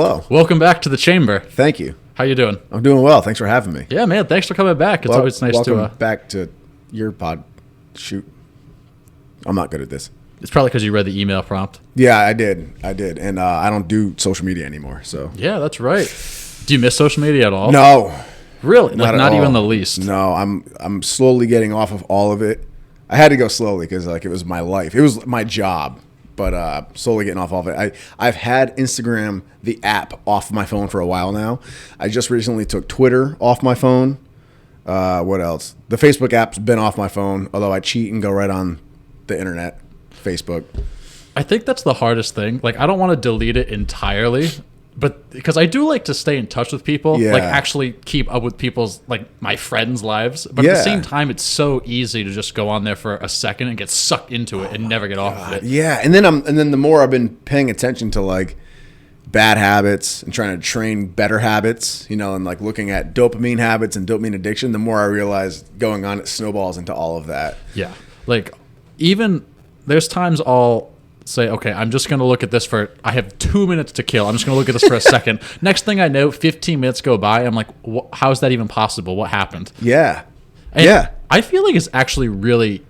hello. Welcome back to the chamber. Thank you. How you doing? I'm doing well. Thanks for having me. Yeah, man. Thanks for coming back. It's always nice to... Welcome back to your pod. Shoot. I'm not good at this. It's probably because you read the email prompt. Yeah, I did. And I don't do social media anymore. So yeah, that's right. Do you miss social media at all? No. Really? Not even the least? No, I'm slowly getting off of all of it. I had to go slowly because it was my life. It was my job. But slowly getting off all of it. I've had Instagram, the app, off my phone for a while now. I just recently took Twitter off my phone. What else? The Facebook app's been off my phone, although I cheat and go right on the internet, Facebook. I think that's the hardest thing. Like, I don't want to delete it entirely, but because I do like to stay in touch with people, like actually keep up with people's, like, my friends' lives. But at the same time, it's so easy to just go on there for a second and get sucked into it and never get off of it. Yeah, and then the more I've been paying attention to like bad habits and trying to train better habits, and like looking at dopamine habits and dopamine addiction, the more I realize going on, it snowballs into all of that. Yeah, like even there's times I'll say, okay, I'm just going to look at this I have 2 minutes to kill. I'm just going to look at this for a second. Next thing I know, 15 minutes go by. I'm like, how is that even possible? What happened? Yeah. And I feel like it's actually really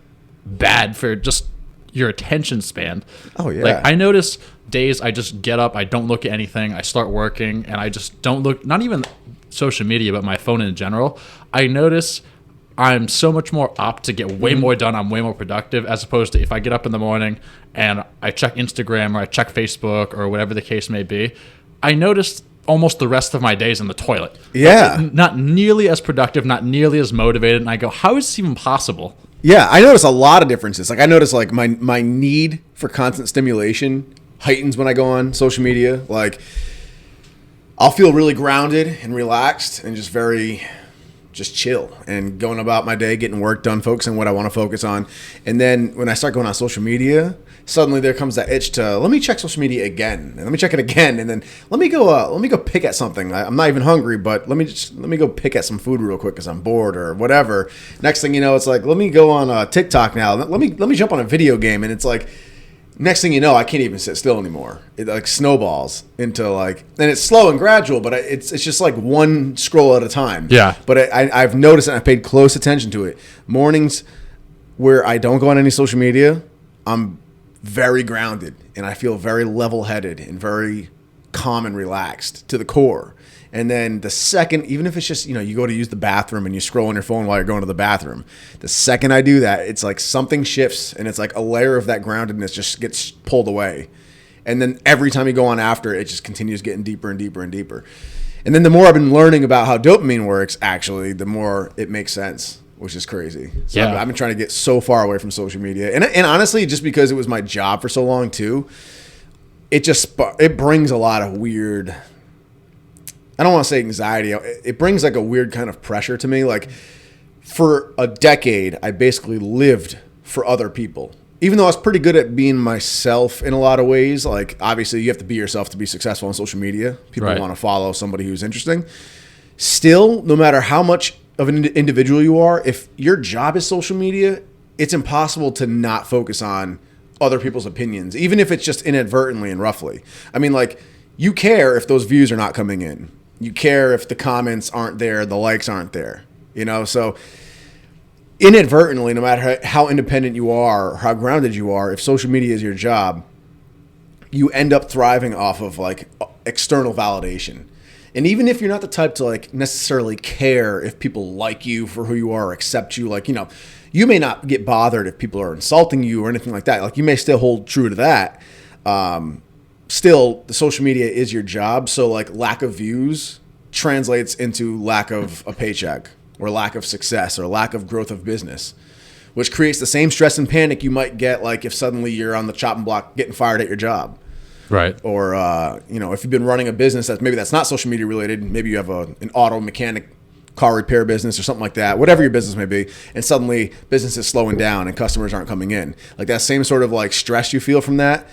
bad for just your attention span. Oh, yeah. Like, I notice days I just get up, I don't look at anything, I start working, and I just don't look, not even social media, but my phone in general. I notice I'm so much more apt to get way more done. I'm way more productive as opposed to if I get up in the morning and I check Instagram or I check Facebook or whatever the case may be. I notice almost the rest of my days in the toilet. Yeah. Not nearly as productive, not nearly as motivated. And I go, how is this even possible? Yeah, I notice a lot of differences. Like I notice like my need for constant stimulation heightens when I go on social media. Like I'll feel really grounded and relaxed and just chill and going about my day, getting work done, focusing on what I want to focus on. And then when I start going on social media, suddenly there comes that itch to let me check social media again, and let me check it again, and then let me go pick at something. I'm not even hungry, but let me go pick at some food real quick because I'm bored or whatever. Next thing you know, it's like let me go on TikTok now. Let me jump on a video game, and it's like next thing you know, I can't even sit still anymore. It like snowballs into like, and it's slow and gradual, but it's just like one scroll at a time. Yeah. But I've noticed and I've paid close attention to it. Mornings where I don't go on any social media, I'm very grounded and I feel very level-headed and very calm and relaxed to the core. And then the second, even if it's just, you go to use the bathroom and you scroll on your phone while you're going to the bathroom, the second I do that, it's like something shifts and it's like a layer of that groundedness just gets pulled away. And then every time you go on after, it just continues getting deeper and deeper and deeper. And then the more I've been learning about how dopamine works, actually, the more it makes sense, which is crazy. So I've been trying to get so far away from social media. And honestly, just because it was my job for so long too, it brings a lot of weird, I don't want to say anxiety. It brings like a weird kind of pressure to me. Like for a decade, I basically lived for other people. Even though I was pretty good at being myself in a lot of ways. Like obviously you have to be yourself to be successful on social media. People want to follow somebody who's interesting. Still, no matter how much of an individual you are, if your job is social media, it's impossible to not focus on other people's opinions, even if it's just inadvertently and roughly. I mean, like you care if those views are not coming in. You care if the comments aren't there, the likes aren't there, So inadvertently, no matter how independent you are or how grounded you are, if social media is your job, you end up thriving off of like external validation. And even if you're not the type to like necessarily care if people like you for who you are or accept you, like, you may not get bothered if people are insulting you or anything like that. Like you may still hold true to that. Still, the social media is your job. So like lack of views translates into lack of a paycheck or lack of success or lack of growth of business, which creates the same stress and panic you might get like if suddenly you're on the chopping block getting fired at your job. Right. Or, if you've been running a business that's not social media related, maybe you have an auto mechanic car repair business or something like that, whatever your business may be, and suddenly business is slowing down and customers aren't coming in. Like that same sort of like stress you feel from that,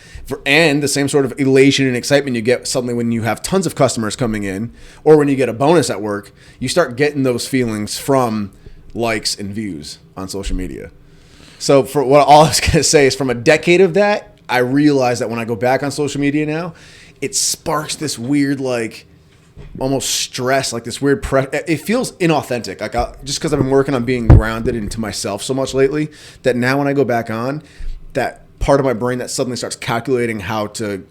and the same sort of elation and excitement you get suddenly when you have tons of customers coming in, or when you get a bonus at work, you start getting those feelings from likes and views on social media. So all I was going to say is from a decade of that, I realize that when I go back on social media now, it sparks this weird, like, almost stress, like this weird it feels inauthentic. Like, just because I've been working on being grounded into myself so much lately, that now when I go back on, that part of my brain that suddenly starts calculating how to,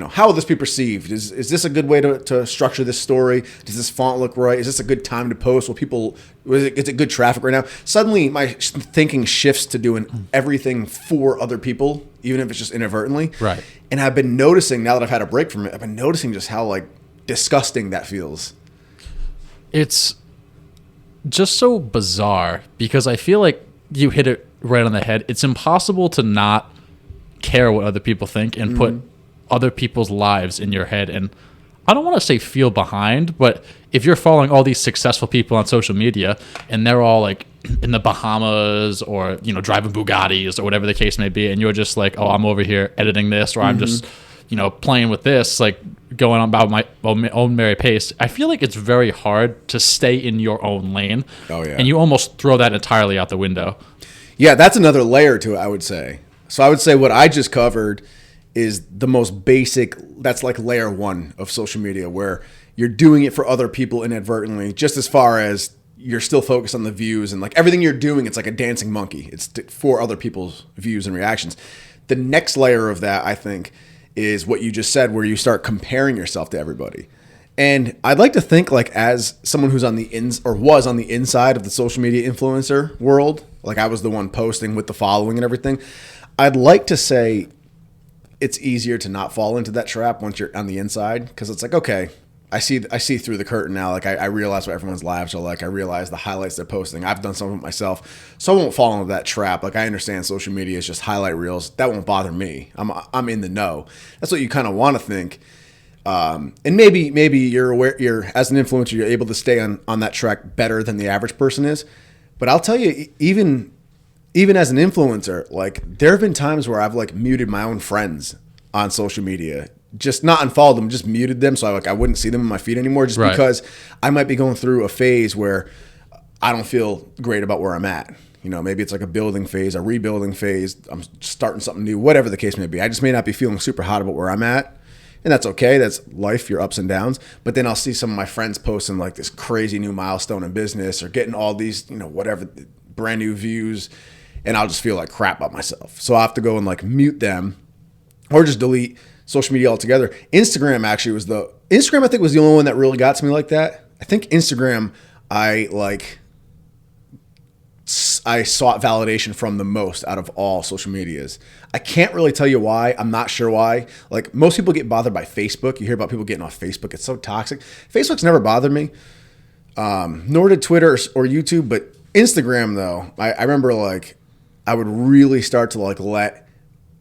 how will this be perceived? Is this a good way to structure this story? Does this font look right? Is this a good time to post? Is it good traffic right now? Suddenly my thinking shifts to doing everything for other people, even if it's just inadvertently. Right. And I've been noticing, now that I've had a break from it, I've been noticing just how, like, disgusting that feels. It's just so bizarre because I feel like you hit it right on the head. It's impossible to not care what other people think and put other people's lives in your head. And I don't want to say feel behind, but if you're following all these successful people on social media and they're all like in the Bahamas or, driving Bugattis or whatever the case may be, and you're just like, oh, I'm over here editing this, or I'm just, playing with this, like going on about my own merry pace, I feel like it's very hard to stay in your own lane. Oh, yeah. And you almost throw that entirely out the window. Yeah, that's another layer to it, I would say. So I would say what I just covered is the most basic, that's like layer one of social media, where you're doing it for other people inadvertently, just as far as you're still focused on the views and like everything you're doing, it's like a dancing monkey. It's for other people's views and reactions. The next layer of that, I think, is what you just said, where you start comparing yourself to everybody. And I'd like to think, like, as someone who's on the was on the inside of the social media influencer world, like I was the one posting with the following and everything, I'd like to say it's easier to not fall into that trap once you're on the inside, because it's like, okay, I see through the curtain now. Like, I realize what everyone's lives are like. I realize the highlights they're posting. I've done some of it myself, so I won't fall into that trap. Like, I understand social media is just highlight reels. That won't bother me. I'm in the know. That's what you kind of want to think. And maybe you're aware. As an influencer, you're able to stay on that track better than the average person is. But I'll tell you, even as an influencer, like, there have been times where I've like muted my own friends on social media, just not unfollowed them, just muted them, so I wouldn't see them in my feed anymore, just because I might be going through a phase where I don't feel great about where I'm at. Maybe it's like a building phase, a rebuilding phase. I'm starting something new, whatever the case may be. I just may not be feeling super hot about where I'm at. And that's okay. That's life, your ups and downs. But then I'll see some of my friends posting like this crazy new milestone in business, or getting all these, whatever, brand new views. And I'll just feel like crap about myself. So I have to go and like mute them, or just delete social media altogether. Instagram I think was the only one that really got to me like that. I think Instagram, I sought validation from the most out of all social medias. I can't really tell you why. I'm not sure why. Like, most people get bothered by Facebook. You hear about people getting off Facebook. It's so toxic. Facebook's never bothered me. Nor did Twitter or YouTube. But Instagram, though, I remember like I would really start to like let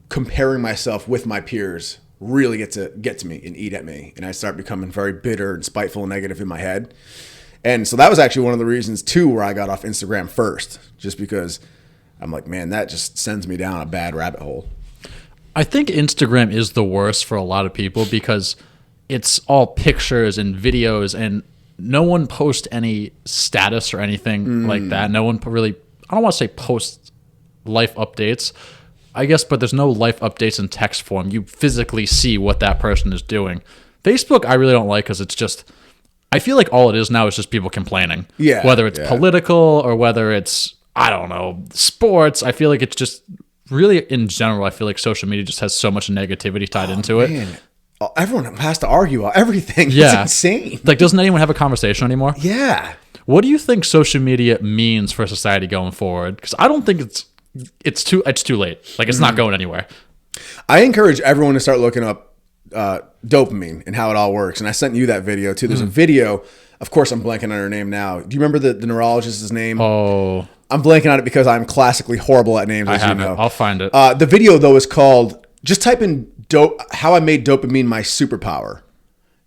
comparing myself with my peers really get to me and eat at me. And I start becoming very bitter and spiteful and negative in my head. And so that was actually one of the reasons, too, where I got off Instagram first, just because I'm like, man, that just sends me down a bad rabbit hole. I think Instagram is the worst for a lot of people because it's all pictures and videos, and no one posts any status or anything like that. No one really, I don't want to say post life updates, I guess, but there's no life updates in text form. You physically see what that person is doing. Facebook, I really don't like, because it's just, I feel like all it is now is just people complaining. Yeah. Whether it's political or whether it's, I don't know, sports. I feel like it's just really, in general, I feel like social media just has so much negativity tied into it. Man. Everyone has to argue about everything. Yeah. It's insane. Like, doesn't anyone have a conversation anymore? Yeah. What do you think social media means for society going forward? Because I don't think it's too late. Like, it's not going anywhere. I encourage everyone to start looking up dopamine and how it all works. And I sent you that video too. There's a video. Of course, I'm blanking on her name now. Do you remember the neurologist's name? Oh, I'm blanking on it because I'm classically horrible at names. I have it. I'll find it. The video though is called, just type in how I made dopamine my superpower.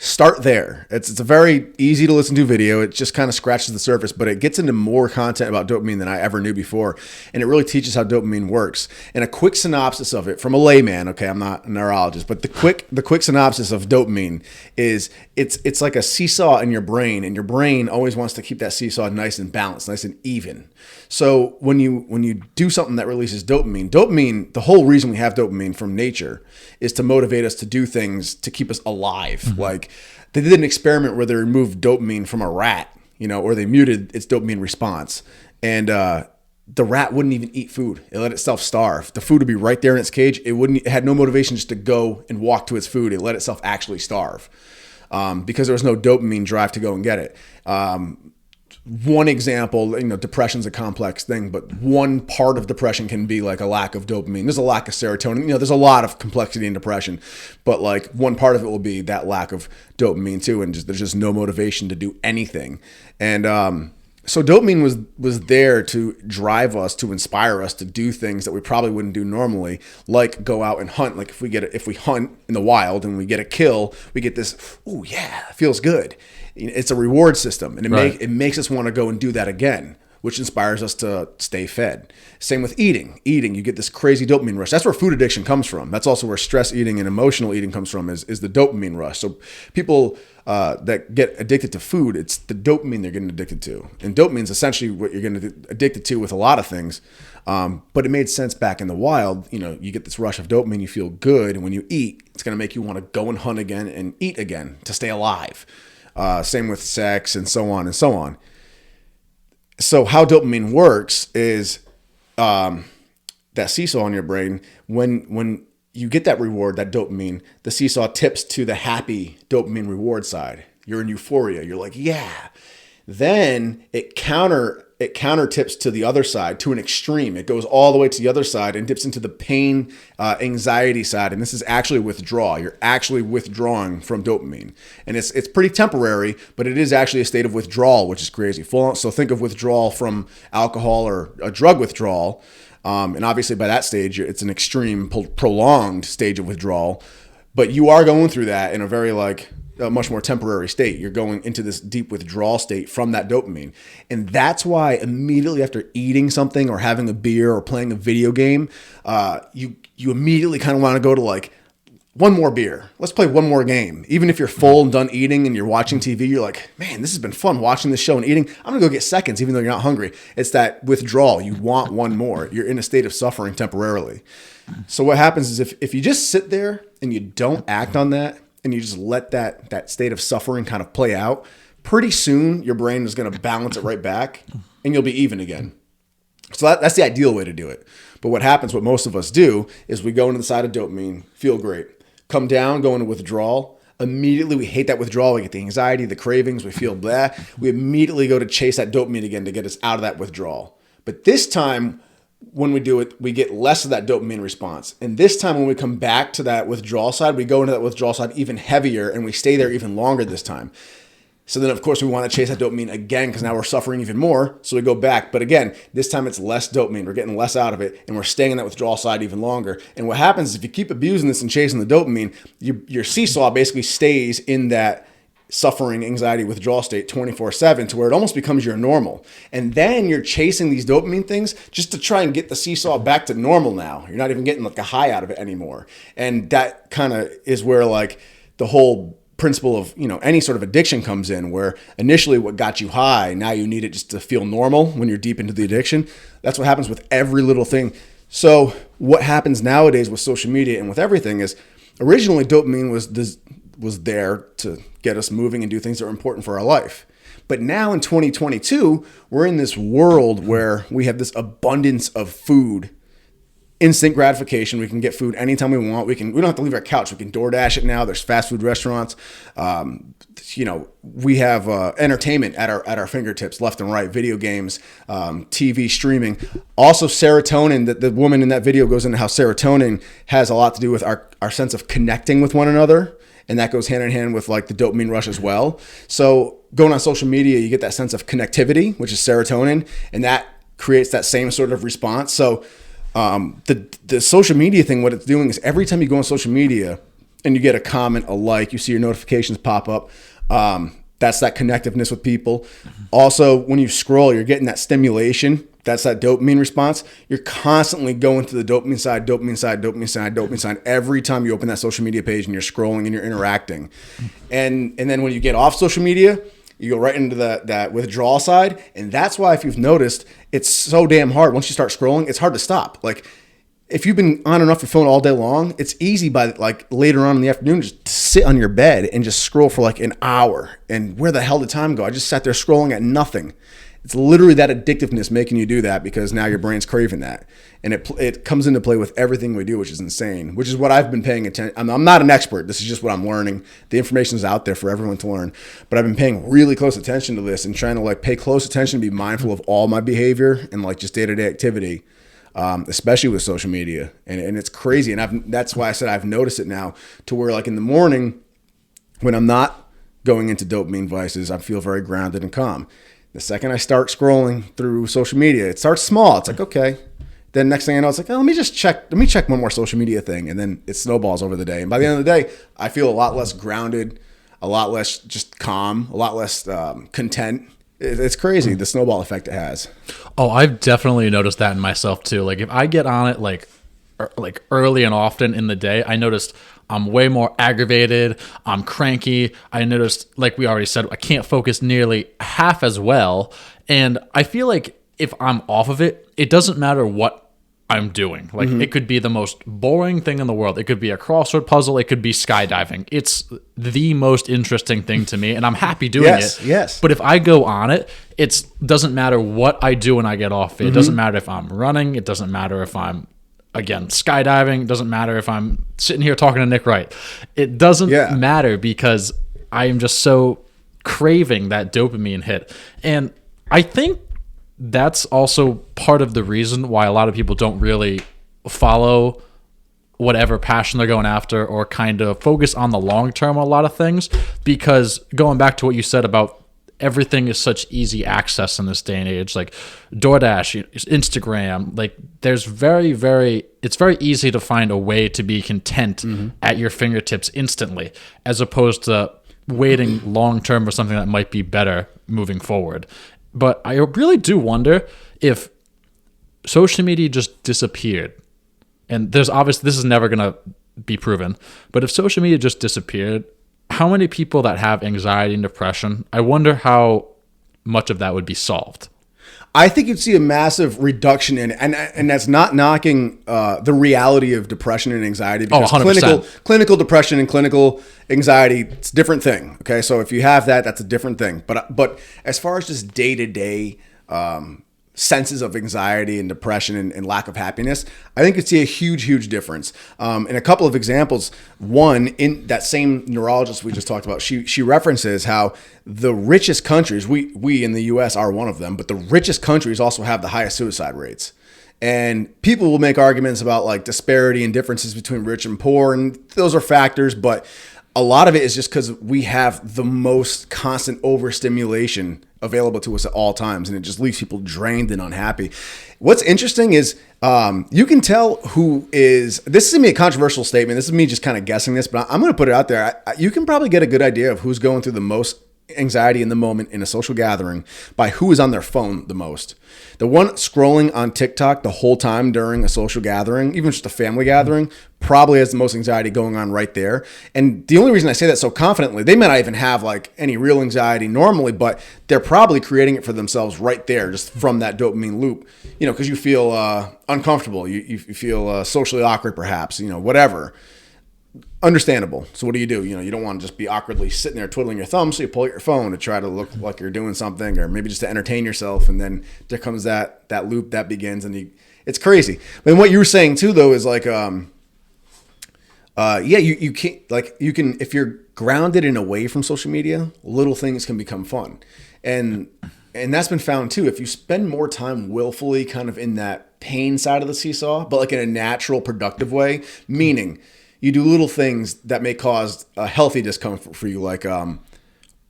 start there. It's a very easy to listen to video. It just kind of scratches the surface, but it gets into more content about dopamine than I ever knew before. And it really teaches how dopamine works. And a quick synopsis of it from a layman, okay, I'm not a neurologist, but the quick synopsis of dopamine is it's like a seesaw in your brain, and your brain always wants to keep that seesaw nice and balanced, nice and even. So when you do something that releases dopamine, the whole reason we have dopamine from nature is to motivate us to do things to keep us alive. Mm-hmm. Like they did an experiment where they removed dopamine from a rat, or they muted its dopamine response. And the rat wouldn't even eat food. It let itself starve. The food would be right there in its cage. It had no motivation just to go and walk to its food. It let itself actually starve because there was no dopamine drive to go and get it. One example, depression's a complex thing, but one part of depression can be like a lack of dopamine. There's a lack of serotonin. There's a lot of complexity in depression, but like one part of it will be that lack of dopamine too, and there's just no motivation to do anything. And so dopamine was there to drive us, to inspire us to do things that we probably wouldn't do normally, like go out and hunt. Like if we hunt in the wild and we get a kill, we get this, ooh yeah, it feels good. It's a reward system, and it makes us want to go and do that again, which inspires us to stay fed. Same with eating. You get this crazy dopamine rush. That's where food addiction comes from. That's also where stress eating and emotional eating comes from, is the dopamine rush. So people that get addicted to food, it's the dopamine they're getting addicted to. And dopamine is essentially what you're getting addicted to with a lot of things. But it made sense back in the wild. You get this rush of dopamine, you feel good, and when you eat, it's going to make you want to go and hunt again and eat again to stay alive. Same with sex and so on and so on. So how dopamine works is that seesaw in your brain. When you get that reward, that dopamine, the seesaw tips to the happy dopamine reward side. You're in euphoria. You're like, yeah. Then it counter tips to the other side, to an extreme. It goes all the way to the other side and dips into the pain, anxiety side. And this is actually withdrawal. You're actually withdrawing from dopamine. And it's pretty temporary, but it is actually a state of withdrawal, which is crazy. So think of withdrawal from alcohol or a drug withdrawal. And obviously by that stage, it's an extreme, prolonged stage of withdrawal. But you are going through that in a very a much more temporary state. You're going into this deep withdrawal state from that dopamine. And that's why immediately after eating something or having a beer or playing a video game, you immediately kind of want to go to one more beer. Let's play one more game. Even if you're full and done eating and you're watching TV, you're like, man, this has been fun watching this show and eating. I'm going to go get seconds even though you're not hungry. It's that withdrawal. You want one more. You're in a state of suffering temporarily. So what happens is if you just sit there and you don't act on that, and you just let that state of suffering kind of play out, pretty soon your brain is going to balance it right back and you'll be even again. So that's the ideal way to do it. But what most of us do, is we go into the side of dopamine, feel great, come down, go into withdrawal. Immediately we hate that withdrawal. We get the anxiety, the cravings, we feel blah. We immediately go to chase that dopamine again to get us out of that withdrawal. But this time, when we do it, we get less of that dopamine response. And this time when we come back to that withdrawal side, we go into that withdrawal side even heavier and we stay there even longer this time. So then, of course, we want to chase that dopamine again because now we're suffering even more. So we go back. But again, this time it's less dopamine. We're getting less out of it and we're staying in that withdrawal side even longer. And what happens is if you keep abusing this and chasing the dopamine, your seesaw basically stays in that suffering, anxiety, withdrawal state 24/7 to where it almost becomes your normal. And then you're chasing these dopamine things just to try and get the seesaw back to normal now. You're not even getting a high out of it anymore. And that kind of is where the whole principle of, any sort of addiction comes in, where initially what got you high, now you need it just to feel normal when you're deep into the addiction. That's what happens with every little thing. So what happens nowadays with social media and with everything is originally dopamine was there to get us moving and do things that are important for our life. But now in 2022, we're in this world where we have this abundance of food, instant gratification. We can get food anytime we want. We don't have to leave our couch. We can DoorDash it now. There's fast food restaurants. We have entertainment at our fingertips, left and right, video games, TV streaming. Also serotonin, that the woman in that video goes into how serotonin has a lot to do with our sense of connecting with one another. And that goes hand in hand with the dopamine rush as well. So going on social media, you get that sense of connectivity, which is serotonin, and that creates that same sort of response. So the social media thing, what it's doing is every time you go on social media, and you get a comment, a like, you see your notifications pop up. That's that connectiveness with people. Also, when you scroll, you're getting that stimulation. That's that dopamine response. You're constantly going to the dopamine side, dopamine side, dopamine side, dopamine side. Every time you open that social media page and you're scrolling and you're interacting. And then when you get off social media, you go right into that withdrawal side. And that's why, if you've noticed, it's so damn hard. Once you start scrolling, it's hard to stop. Like, if you've been on and off your phone all day long, it's easy by like later on in the afternoon just to sit on your bed and just scroll for like an hour. And where the hell did time go? I just sat there scrolling at nothing. It's literally that addictiveness making you do that, because now your brain's craving that. And it comes into play with everything we do, which is insane, which is what I've been paying attention. I'm not an expert. This is just what I'm learning. The information is out there for everyone to learn. But I've been paying really close attention to this and trying to like pay close attention, be mindful of all my behavior and like just day-to-day activity. Especially with social media, and it's crazy. And that's why I said I've noticed it now, to where like in the morning when I'm not going into dopamine vices, I feel very grounded and calm. The second I start scrolling through social media, it starts small. It's like, okay. Then next thing I know, it's like, oh, let me check one more social media thing. And then it snowballs over the day. And by the end of the day, I feel a lot less grounded, a lot less just calm, a lot less content. It's crazy, the snowball effect it has. Oh, I've definitely noticed that in myself too. Like if I get on it like early and often in the day, I noticed I'm way more aggravated. I'm cranky. I noticed, like we already said, I can't focus nearly half as well. And I feel like if I'm off of it, it doesn't matter what I'm doing. Like it could be the most boring thing in the world. It could be a crossword puzzle. It could be skydiving. It's the most interesting thing to me, and I'm happy doing it. Yes. But if I go on it, it doesn't matter what I do when I get off. It doesn't matter if I'm running. It doesn't matter if I'm, again, skydiving. It doesn't matter if I'm sitting here talking to Nick Wright. It doesn't matter, because I am just so craving that dopamine hit. And I think that's also part of the reason why a lot of people don't really follow whatever passion they're going after, or kind of focus on the long term on a lot of things, because going back to what you said about everything is such easy access in this day and age, like DoorDash, Instagram, like it's very easy to find a way to be content at your fingertips instantly, as opposed to waiting long term for something that might be better moving forward. But I really do wonder if social media just disappeared. And there's obviously, this is never going to be proven, but if social media just disappeared, how many people that have anxiety and depression, I wonder how much of that would be solved. I think you'd see a massive reduction in, and that's not knocking the reality of depression and anxiety, because 100%. clinical depression and clinical anxiety, it's a different thing. Okay, so if you have that, that's a different thing. But as far as just day-to-day senses of anxiety and depression and lack of happiness, I think you'd see a huge difference. And a couple of examples. One, in that same neurologist we just talked about, she references how the richest countries, we in the US are one of them, but the richest countries also have the highest suicide rates. And people will make arguments about like disparity and differences between rich and poor, and those are factors, but a lot of it is just because we have the most constant overstimulation available to us at all times, and it just leaves people drained and unhappy. What's interesting is you can tell who is, this is going to be a controversial statement, this is me just kind of guessing this, but I'm going to put it out there. You can probably get a good idea of who's going through the most anxiety in the moment in a social gathering by who is on their phone the most. The one scrolling on TikTok the whole time during a social gathering, even just a family gathering, probably has the most anxiety going on right there. And the only reason I say that so confidently, they may not even have like any real anxiety normally, but they're probably creating it for themselves right there, just from that dopamine loop, because you feel uncomfortable, you feel socially awkward perhaps, whatever. Understandable. So what do? You don't want to just be awkwardly sitting there twiddling your thumbs, so you pull out your phone to try to look like you're doing something, or maybe just to entertain yourself, and then there comes that loop that begins, and it's crazy. But what you were saying too, though, is like, you can't, like, you can, if you're grounded and away from social media, little things can become fun, and that's been found too. If you spend more time willfully kind of in that pain side of the seesaw, but like in a natural, productive way, meaning you do little things that may cause a healthy discomfort for you, like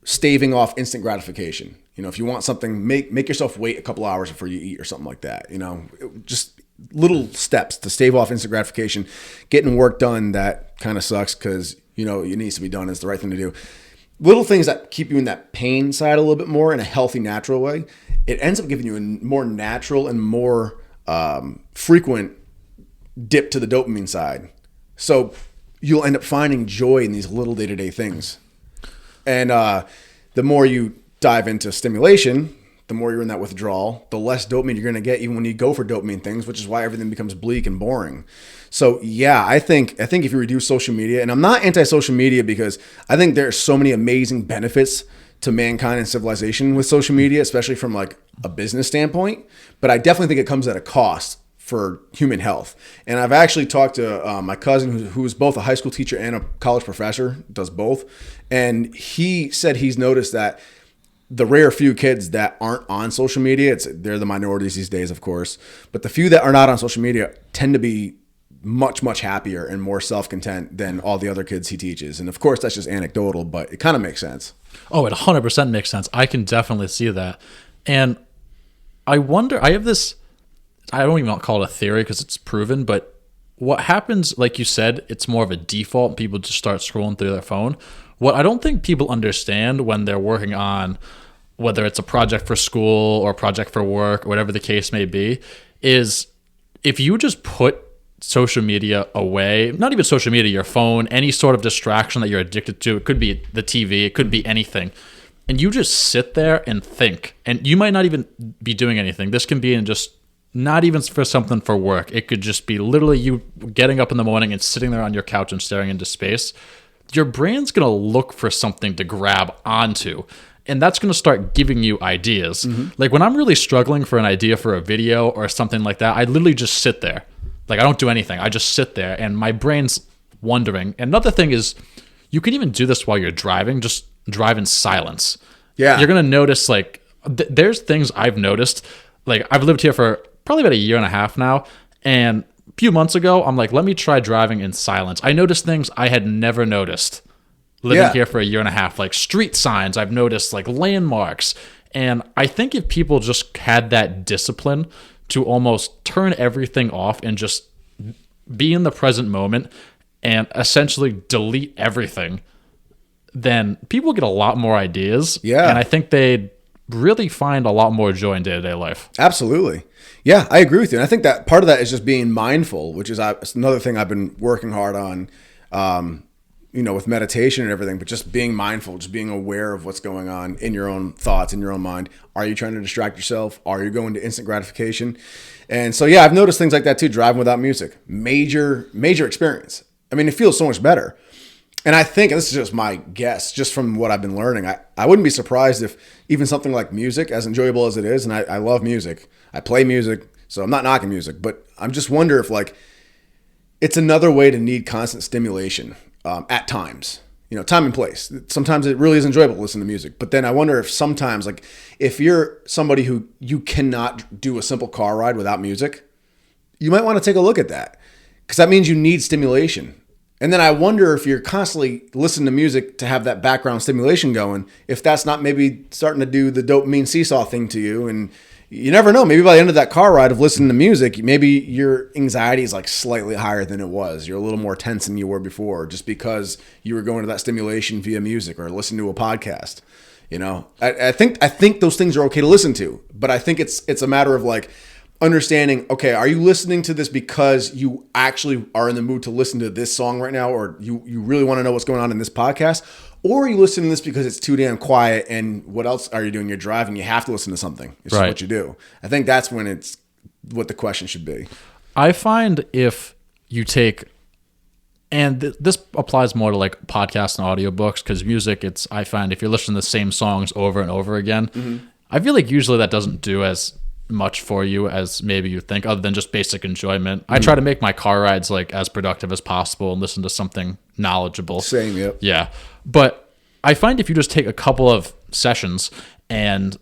staving off instant gratification. If you want something, make yourself wait a couple hours before you eat or something like that. Just little steps to stave off instant gratification, getting work done that kind of sucks because, you know, it needs to be done. It's the right thing to do. Little things that keep you in that pain side a little bit more in a healthy, natural way. It ends up giving you a more natural and more frequent dip to the dopamine side. So you'll end up finding joy in these little day-to-day things. And the more you dive into stimulation, the more you're in that withdrawal, the less dopamine you're going to get even when you go for dopamine things, which is why everything becomes bleak and boring. So yeah, I think if you reduce social media, and I'm not anti-social media because I think there's so many amazing benefits to mankind and civilization with social media, especially from like a business standpoint, but I definitely think it comes at a cost for human health. And I've actually talked to my cousin who's both a high school teacher and a college professor, does both. And he said he's noticed that the rare few kids that aren't on social media, they're the minorities these days, of course, but the few that are not on social media tend to be much, much happier and more self-content than all the other kids he teaches. And of course, that's just anecdotal, but it kind of makes sense. Oh, it 100% makes sense. I can definitely see that. And I wonder, I have this, I don't even call it a theory because it's proven, but what happens, like you said, it's more of a default. People just start scrolling through their phone. What I don't think people understand when they're working on, whether it's a project for school or a project for work or whatever the case may be, is if you just put social media away, not even social media, your phone, any sort of distraction that you're addicted to, it could be the TV, it could be anything, and you just sit there and think, and you might not even be doing anything. This can be in just not even for something for work. It could just be literally you getting up in the morning and sitting there on your couch and staring into space. Your brain's going to look for something to grab onto, and that's going to start giving you ideas. Like when I'm really struggling for an idea for a video or something like that, I literally just sit there. Like I don't do anything. I just sit there and my brain's wondering. And another thing is you can even do this while you're driving, just drive in silence. Yeah. You're going to notice like there's things I've noticed. Like I've lived here for probably about a year and a half now. And a few months ago, I'm like, let me try driving in silence. I noticed things I had never noticed living here for a year and a half, like street signs. I've noticed like landmarks. And I think if people just had that discipline to almost turn everything off and just be in the present moment and essentially delete everything, then people get a lot more ideas. Yeah. And I think they'd really find a lot more joy in day-to-day life. Absolutely. Yeah, I agree with you. And I think that part of that is just being mindful, which is another thing I've been working hard on, with meditation and everything, but just being mindful, just being aware of what's going on in your own thoughts, in your own mind. Are you trying to distract yourself? Are you going to instant gratification? And so, yeah, I've noticed things like that too, driving without music. Major experience. I mean, it feels so much better. And I think, and this is just my guess, just from what I've been learning, I wouldn't be surprised if even something like music, as enjoyable as it is, and I love music, I play music, so I'm not knocking music, but I'm just wonder if like it's another way to need constant stimulation at times, time and place. Sometimes it really is enjoyable to listen to music, but then I wonder if sometimes, like if you're somebody who you cannot do a simple car ride without music, you might want to take a look at that because that means you need stimulation. And then I wonder if you're constantly listening to music to have that background stimulation going, if that's not maybe starting to do the dopamine seesaw thing to you. And you never know, maybe by the end of that car ride of listening to music, maybe your anxiety is like slightly higher than it was. You're a little more tense than you were before just because you were going to that stimulation via music or listening to a podcast. I think those things are okay to listen to, but I think it's a matter of like, understanding, okay, are you listening to this because you actually are in the mood to listen to this song right now, or you really want to know what's going on in this podcast, or are you listening to this because it's too damn quiet and what else are you doing? You're driving, you have to listen to something. It's just what you do. I think that's when it's what the question should be. I find if you take, and this applies more to like podcasts and audiobooks, because music, I find if you're listening to the same songs over and over again, I feel like usually that doesn't do as much for you as maybe you think, other than just basic enjoyment. I try to make my car rides like as productive as possible and listen to something knowledgeable. Same, yep. Yeah. But I find if you just take a couple of sessions and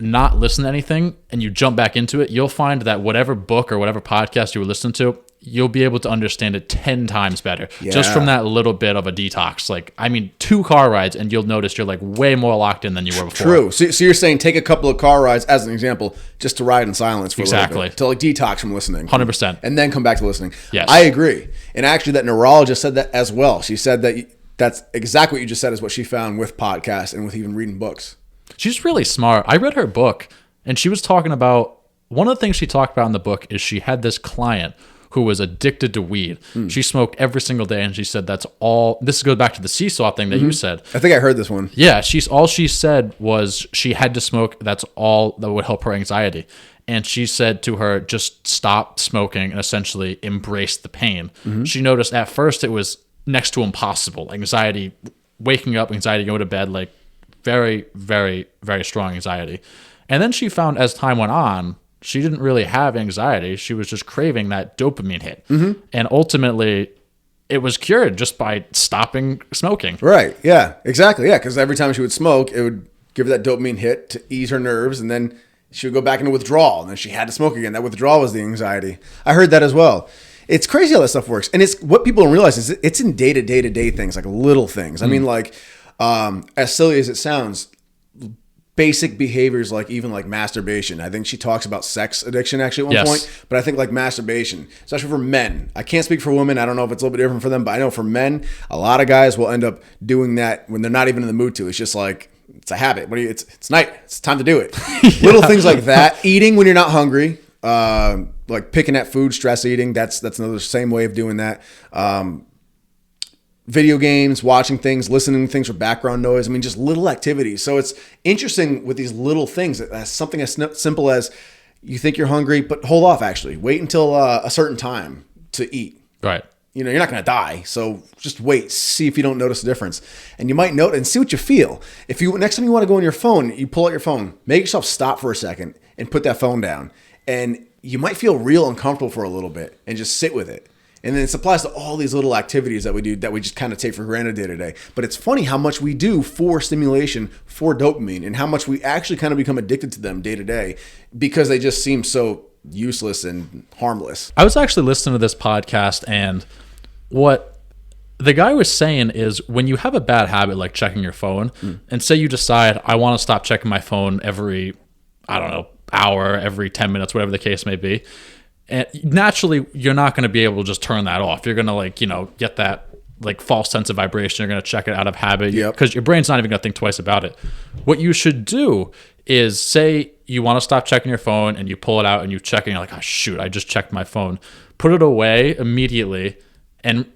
not listen to anything and you jump back into it, you'll find that whatever book or whatever podcast you were listening to, you'll be able to understand it 10 times better just Yeah. from that little bit of a detox. Like, I mean, 2 car rides and you'll notice you're like way more locked in than you were before. True. So you're saying take a couple of car rides as an example, just to ride in silence for a Exactly. little bit, to like detox from listening. 100%. And then come back to listening. Yes. I agree. And actually, that neurologist said that as well. She said that that's exactly what you just said is what she found with podcasts and with even reading books. She's really smart. I read her book, and she was talking about, one of the things she talked about in the book is she had this client who was addicted to weed. She smoked every single day, and she said that's all. This goes back to the seesaw thing that you said. I think I heard this one. Yeah, all she said was she had to smoke. That's all that would help her anxiety. And she said to her, just stop smoking and essentially embrace the pain. She noticed at first it was next to impossible. Anxiety, waking up, anxiety, going to bed, like very, very, very strong anxiety. And then she found as time went on, she didn't really have anxiety. She was just craving that dopamine hit. And ultimately, it was cured just by stopping smoking. Right. Yeah, exactly. Yeah, because every time she would smoke, it would give her that dopamine hit to ease her nerves, and then she would go back into withdrawal, and then she had to smoke again. That withdrawal was the anxiety. I heard that as well. It's crazy how that stuff works. And it's what people don't realize is it's in day-to-day things, like little things. I mean, like, as silly as it sounds, basic behaviors like even like masturbation. I think she talks about sex addiction actually at one point, but I think like masturbation, especially for men. I can't speak for women. I don't know if it's a little bit different for them, but I know for men, a lot of guys will end up doing that when they're not even in the mood to. It's just like, it's a habit. It's night. It's time to do it. Little things like that. Eating when you're not hungry. Like picking at food, stress eating. That's another same way of doing that. Video games, watching things, listening to things for background noise. I mean, just little activities. So it's interesting with these little things. Something as simple as you think you're hungry, but hold off actually. Wait until a certain time to eat. Right. You know, you're not going to die. So just wait, see if you don't notice a difference. And you might note and see what you feel. If you next time you want to go on your phone, you pull out your phone, make yourself stop for a second and put that phone down. And you might feel real uncomfortable for a little bit and just sit with it. And then it applies to all these little activities that we do that we just kind of take for granted day to day. But it's funny how much we do for stimulation, for dopamine, and how much we actually kind of become addicted to them day to day because they just seem so useless and harmless. I was actually listening to this podcast, and what the guy was saying is when you have a bad habit like checking your phone, and say you decide, I want to stop checking my phone every, I don't know, hour, every 10 minutes, whatever the case may be. And naturally, you're not going to be able to just turn that off. You're going to, like, you know, get that like false sense of vibration. You're going to check it out of habit because your brain's not even going to think twice about it. What you should do is say you want to stop checking your phone and you pull it out and you check it and you're like, oh, shoot, I just checked my phone. Put it away immediately. And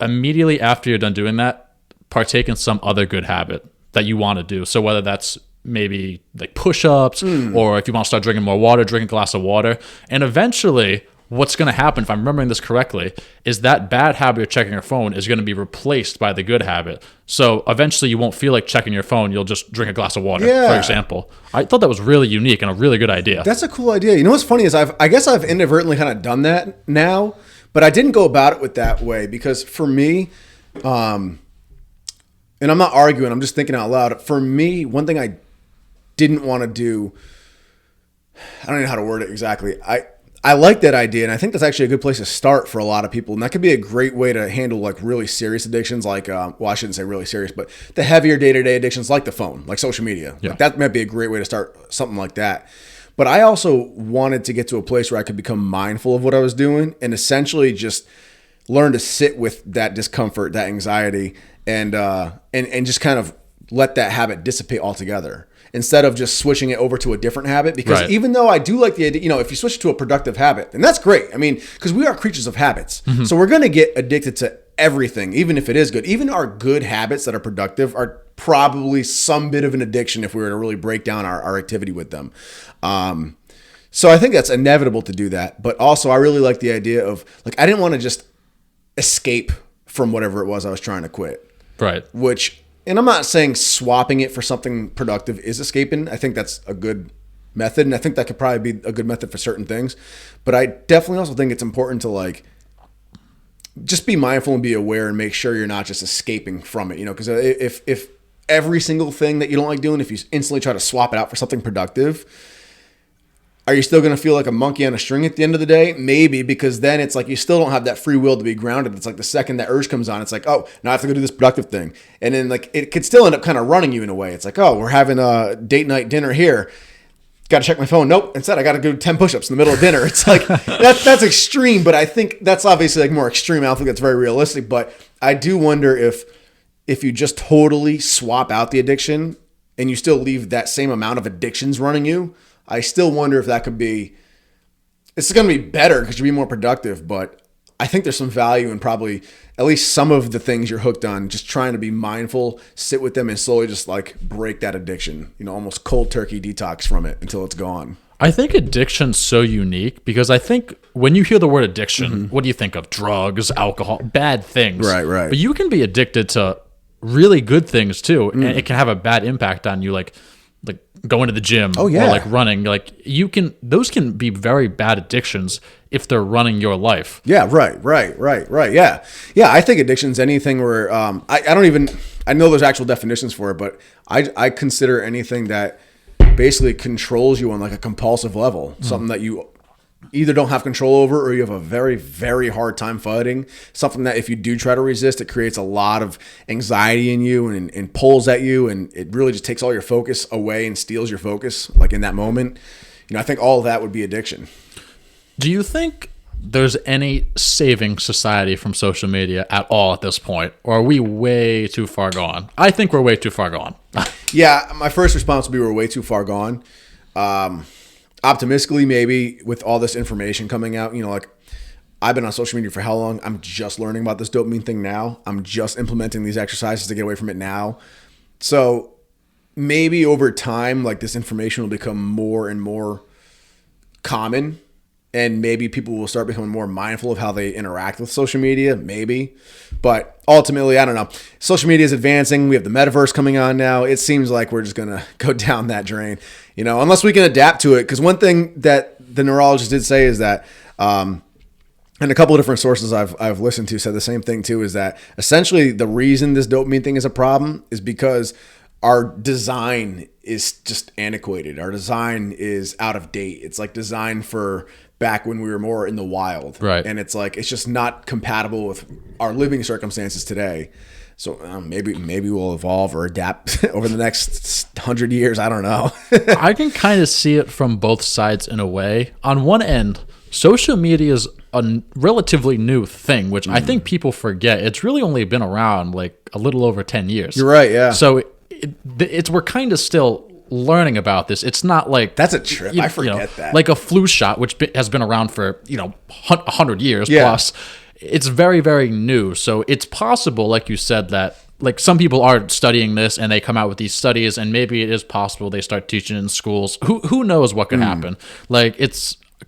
immediately after you're done doing that, partake in some other good habit that you want to do. So whether that's maybe like push-ups, or if you want to start drinking more water, drink a glass of water. And eventually what's going to happen, if I'm remembering this correctly, is that bad habit of checking your phone is going to be replaced by the good habit. So eventually you won't feel like checking your phone. You'll just drink a glass of water, for example. I thought that was really unique and a really good idea. That's a cool idea. You know what's funny is I guess I've inadvertently kind of done that now, but I didn't go about it with that way because for me, and I'm not arguing, I'm just thinking out loud. For me, one thing I didn't want to do, I don't know how to word it exactly. I like that idea, and I think that's actually a good place to start for a lot of people. And that could be a great way to handle like really serious addictions, like, well, I shouldn't say really serious, but the heavier day-to-day addictions like the phone, like social media. Yeah. Like that might be a great way to start something like that. But I also wanted to get to a place where I could become mindful of what I was doing and essentially just learn to sit with that discomfort, that anxiety, and just kind of let that habit dissipate altogether, instead of just switching it over to a different habit. Because even though I do like the idea, you know, if you switch to a productive habit, then that's great. I mean, because we are creatures of habits. So we're going to get addicted to everything, even if it is good. Even our good habits that are productive are probably some bit of an addiction if we were to really break down our activity with them. So I think that's inevitable to do that. But also I really like the idea of, like, I didn't want to just escape from whatever it was I was trying to quit. Right. And I'm not saying swapping it for something productive is escaping. I think that's a good method, and I think that could probably be a good method for certain things. But I definitely also think it's important to, like, just be mindful and be aware and make sure you're not just escaping from it, you know, because if every single thing that you don't like doing, if you instantly try to swap it out for something productive, Are you still going to feel like a monkey on a string at the end of the day? Maybe, because then it's like you still don't have that free will to be grounded. It's like the second that urge comes on, it's like, oh, now I have to go do this productive thing. And then like it could still end up kind of running you in a way. It's like, oh, we're having a date night dinner here. Got to check my phone. Nope. Instead, I got to do 10 push-ups in the middle of dinner. It's like, that's extreme, but I think that's obviously like more extreme. I don't think that's very realistic, but I do wonder if you just totally swap out the addiction and you still leave that same amount of addictions running you, I still wonder if that could be, it's going to be better because you'll be more productive, but I think there's some value in probably at least some of the things you're hooked on, just trying to be mindful, sit with them and slowly just like break that addiction, almost cold turkey detox from it until it's gone. I think addiction's so unique because I think when you hear the word addiction, what do you think of? Drugs, alcohol, bad things. Right. But you can be addicted to really good things too, and it can have a bad impact on you, like going to the gym or like running. Like those can be very bad addictions if they're running your life. Yeah, right. Yeah. I think addiction's anything where I know there's actual definitions for it, but I consider anything that basically controls you on like a compulsive level, something that you either don't have control over or you have a very, very hard time fighting. Something that if you do try to resist, it creates a lot of anxiety in you and pulls at you, and it really just takes all your focus away and steals your focus like in that moment. I think all of that would be addiction. Do you think there's any saving society from social media at all at this point? Or are we way too far gone? I think we're way too far gone. Yeah, my first response would be we're way too far gone. Optimistically, maybe with all this information coming out, like I've been on social media for how long? I'm just learning about this dopamine thing now. I'm just implementing these exercises to get away from it now. So maybe over time, like this information will become more and more common, and maybe people will start becoming more mindful of how they interact with social media, maybe. But ultimately, I don't know. Social media is advancing. We have the metaverse coming on now. It seems like we're just going to go down that drain, unless we can adapt to it. Because one thing that the neurologist did say is that, and a couple of different sources I've listened to said the same thing too, is that essentially the reason this dopamine thing is a problem is because our design is just antiquated. Our design is out of date. It's like designed for back when we were more in the wild. Right. And it's like, it's just not compatible with our living circumstances today. So maybe we'll evolve or adapt over the next 100 years. I don't know. I can kind of see it from both sides in a way. On one end, social media is a relatively new thing, which I think people forget. It's really only been around like a little over 10 years. You're right, yeah. So we're kind of still learning about this. It's not like that's a trip. I forget that. Like a flu shot, which has been around for 100 years plus. It's very, very new. So it's possible, like you said, that like some people are studying this and they come out with these studies, and maybe it is possible they start teaching in schools. Who knows what could happen? Like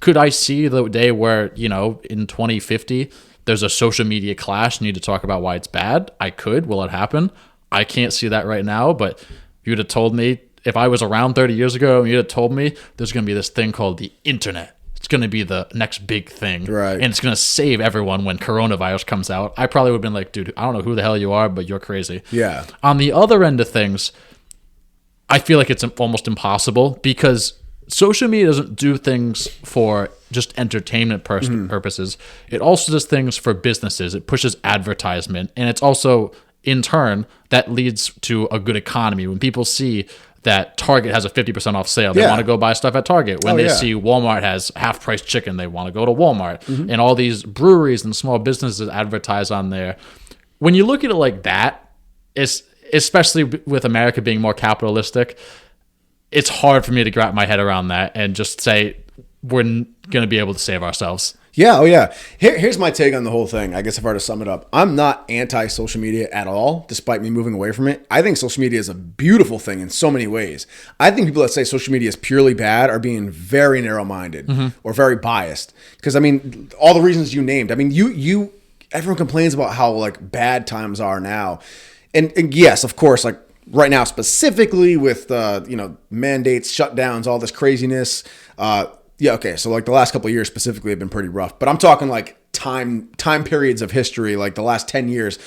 could I see the day where in 2050 there's a social media clash and you need to talk about why it's bad? I could. Will it happen? I can't see that right now, but you'd have told me, if I was around 30 years ago and you'd have told me there's going to be this thing called the internet, it's going to be the next big thing, right? And it's going to save everyone when coronavirus comes out, I probably would have been like, dude, I don't know who the hell you are, but you're crazy. Yeah. On the other end of things, I feel like it's almost impossible because social media doesn't do things for just entertainment purposes. It also does things for businesses. It pushes advertisement, and it's also, in turn, that leads to a good economy. When people see that Target has a 50% off sale, they want to go buy stuff at Target. When they see Walmart has half-price chicken, they want to go to Walmart. And all these breweries and small businesses advertise on there. When you look at it like that, especially with America being more capitalistic, it's hard for me to wrap my head around that and just say we're going to be able to save ourselves. Yeah, oh yeah. Here's my take on the whole thing. I guess if I were to sum it up, I'm not anti-social media at all, despite me moving away from it. I think social media is a beautiful thing in so many ways. I think people that say social media is purely bad are being very narrow-minded or very biased. Because, I mean, all the reasons you named. I mean, everyone complains about how, like, bad times are now. And yes, of course, like, right now specifically with, mandates, shutdowns, all this craziness, yeah, okay. So like the last couple of years specifically have been pretty rough, but I'm talking like time periods of history, like the last 10 years.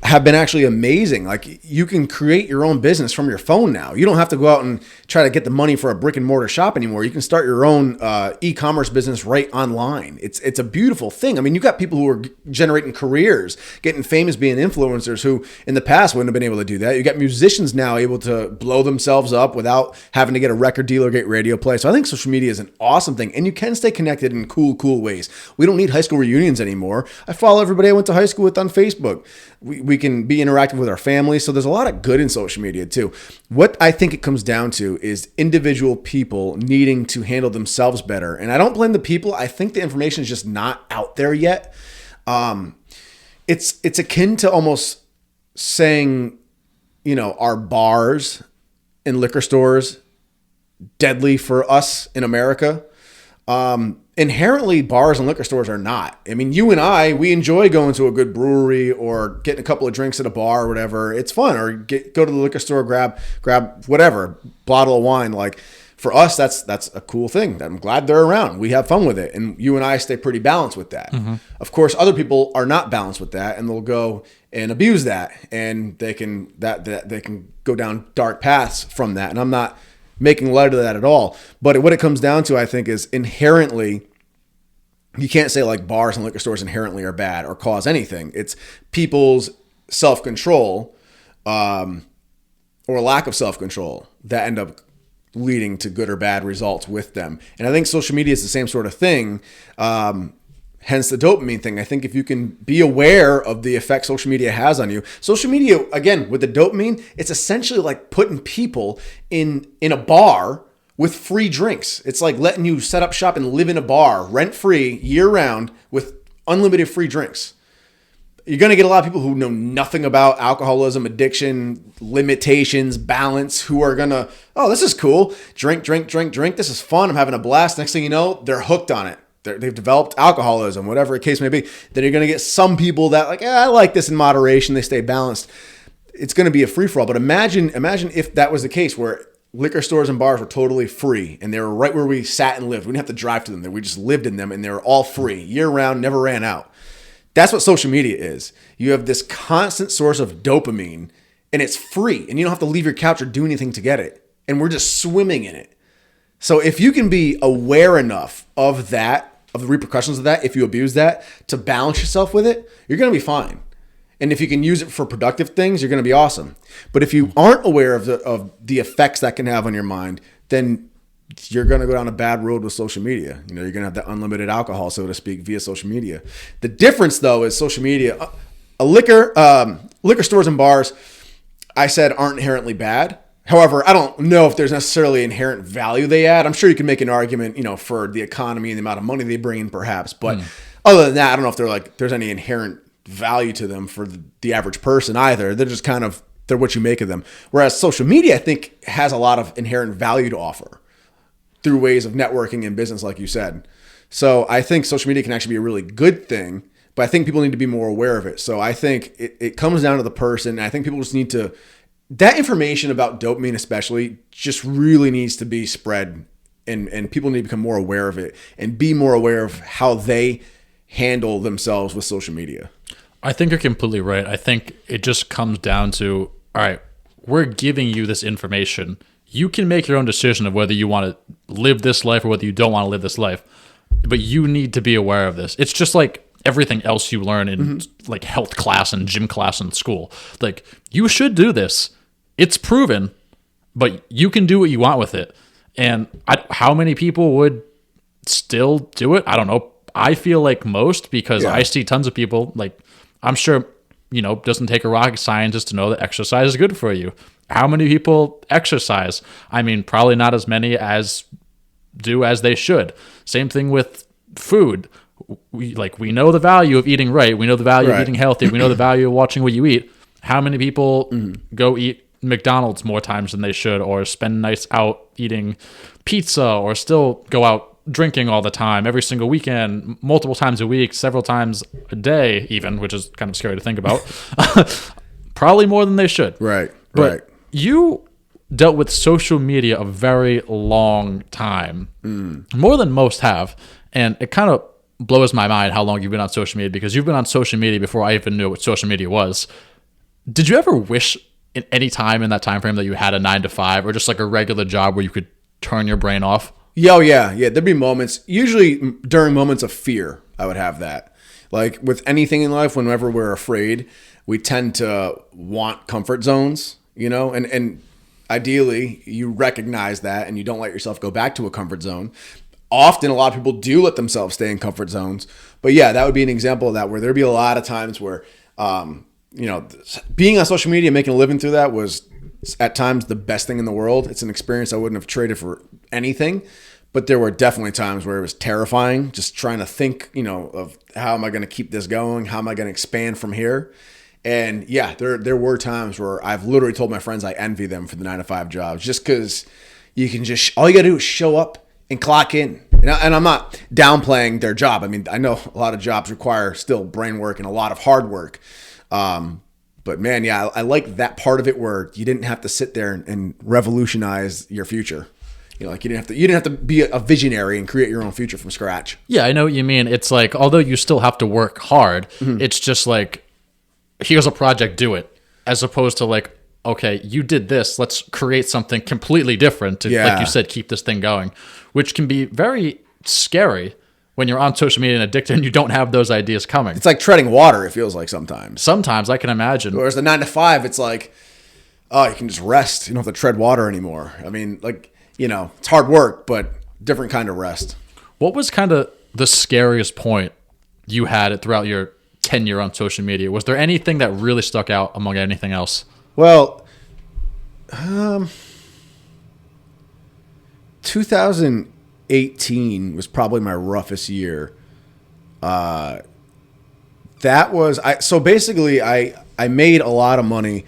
have been actually amazing. Like, you can create your own business from your phone now. You don't have to go out and try to get the money for a brick and mortar shop anymore. You can start your own e-commerce business right online. It's a beautiful thing. I mean, you got people who are generating careers, getting famous, being influencers, who in the past wouldn't have been able to do that. You got musicians now able to blow themselves up without having to get a record deal or get radio play. So I think social media is an awesome thing, and you can stay connected in cool ways. We don't need high school reunions anymore. I follow everybody I went to high school with on Facebook. We can be interactive with our family. So there's a lot of good in social media too. What I think it comes down to is individual people needing to handle themselves better. And I don't blame the people. I think the information is just not out there yet. It's akin to almost saying, are bars and liquor stores deadly for us in America? Inherently, bars and liquor stores are not. I mean, you and I, we enjoy going to a good brewery or getting a couple of drinks at a bar or whatever. It's fun. Or go to the liquor store, grab whatever, bottle of wine. Like, for us, that's a cool thing. I'm glad they're around. We have fun with it. And you and I stay pretty balanced with that. Mm-hmm. Of course, other people are not balanced with that, and they'll go and abuse that. And they can go down dark paths from that. And I'm not making light of that at all. But what it comes down to, I think, is inherently, you can't say like bars and liquor stores inherently are bad or cause anything. It's people's self-control or lack of self-control that end up leading to good or bad results with them. And I think social media is the same sort of thing. Hence the dopamine thing. I think if you can be aware of the effect social media has on you, social media, again, with the dopamine, it's essentially like putting people in a bar with free drinks. It's like letting you set up shop and live in a bar rent-free year round with unlimited free drinks. You're going to get a lot of people who know nothing about alcoholism, addiction, limitations, balance, who are going to, oh, this is cool. Drink. This is fun. I'm having a blast. Next thing you know, they're hooked on it. They've developed alcoholism, whatever the case may be. Then you're going to get some people that like, I like this in moderation. They stay balanced. It's going to be a free-for-all. But imagine if that was the case, where liquor stores and bars were totally free and they were right where we sat and lived. We didn't have to drive to them. We just lived in them, and they were all free year-round, never ran out. That's what social media is. You have this constant source of dopamine, and it's free, and you don't have to leave your couch or do anything to get it. And we're just swimming in it. So if you can be aware enough of that, of the repercussions of that, if you abuse that, to balance yourself with it, you're going to be fine. And if you can use it for productive things, you're going to be awesome. But if you aren't aware of the effects that can have on your mind, then you're going to go down a bad road with social media. You're going to have that unlimited alcohol, so to speak, via social media. The difference, though, is social media, liquor stores and bars, I said, aren't inherently bad. However, I don't know if there's necessarily inherent value they add. I'm sure you can make an argument, for the economy and the amount of money they bring in, perhaps. But other than that, I don't know if there's any inherent value to them for the average person either. They're just they're what you make of them. Whereas social media, I think, has a lot of inherent value to offer through ways of networking and business, like you said. So I think social media can actually be a really good thing, but I think people need to be more aware of it. So I think it comes down to the person. And I think people just need to, that information about dopamine especially just really needs to be spread, and people need to become more aware of it and be more aware of how they handle themselves with social media. I think you're completely right. I think it just comes down to, all right, we're giving you this information. You can make your own decision of whether you want to live this life or whether you don't want to live this life. But you need to be aware of this. It's just like everything else you learn in like health class and gym class in school. Like, you should do this. It's proven, but you can do what you want with it. And how many people would still do it? I don't know. I feel like most, because I see tons of people, like, I'm sure, doesn't take a rocket scientist to know that exercise is good for you. How many people exercise? I mean, probably not as many as do as they should. Same thing with food. We know the value of eating right. We know the value of eating healthy. We know the value of watching what you eat. How many people go eat McDonald's more times than they should, or spend nights out eating pizza, or still go out drinking all the time, every single weekend, multiple times a week, several times a day even, which is kind of scary to think about. Probably more than they should. Right. You dealt with social media a very long time, more than most have. And it kind of blows my mind how long you've been on social media, because you've been on social media before I even knew what social media was. Did you ever wish in any time in that time frame that you had a 9 to 5 or just like a regular job where you could turn your brain off? Yeah, yeah. There'd be moments, usually during moments of fear, I would have that. Like with anything in life, whenever we're afraid, we tend to want comfort zones, and ideally you recognize that and you don't let yourself go back to a comfort zone. Often a lot of people do let themselves stay in comfort zones. But yeah, that would be an example of that, where there'd be a lot of times where, being on social media, making a living through that was at times the best thing in the world. It's an experience I wouldn't have traded for anything. But there were definitely times where it was terrifying, just trying to think, of how am I going to keep this going? How am I going to expand from here? And yeah, there were times where I've literally told my friends I envy them for the 9 to 5 jobs, just because you can all you got to do is show up and clock in. And I'm not downplaying their job. I mean, I know a lot of jobs require still brain work and a lot of hard work. But man, yeah, I like that part of it where you didn't have to sit there and revolutionize your future. Like you didn't have to be a visionary and create your own future from scratch. Yeah, I know what you mean. It's like, although you still have to work hard, it's just like, here's a project, do it. As opposed to like, okay, you did this, let's create something completely different to, like you said, keep this thing going, which can be very scary when you're on social media and addicted and you don't have those ideas coming. It's like treading water, it feels like sometimes. Sometimes, I can imagine. Whereas the 9 to 5, it's like, oh, you can just rest. You don't have to tread water anymore. I mean, like, it's hard work, but different kind of rest. What was kind of the scariest point you had throughout your tenure on social media? Was there anything that really stuck out among anything else? Well, 2018 was probably my roughest year. So basically I made a lot of money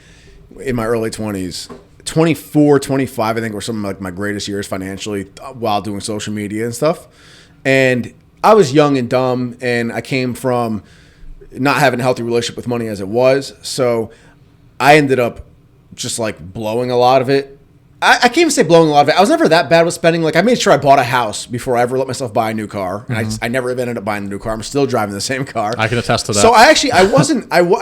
in my early 20s. 24, 25, I think, were some of like my greatest years financially while doing social media and stuff. And I was young and dumb, and I came from not having a healthy relationship with money as it was. So I ended up just like blowing a lot of it. I can't even say blowing a lot of it. I was never that bad with spending. Like I made sure I bought a house before I ever let myself buy a new car. And I never even ended up buying a new car. I'm still driving the same car. I can attest to that. So I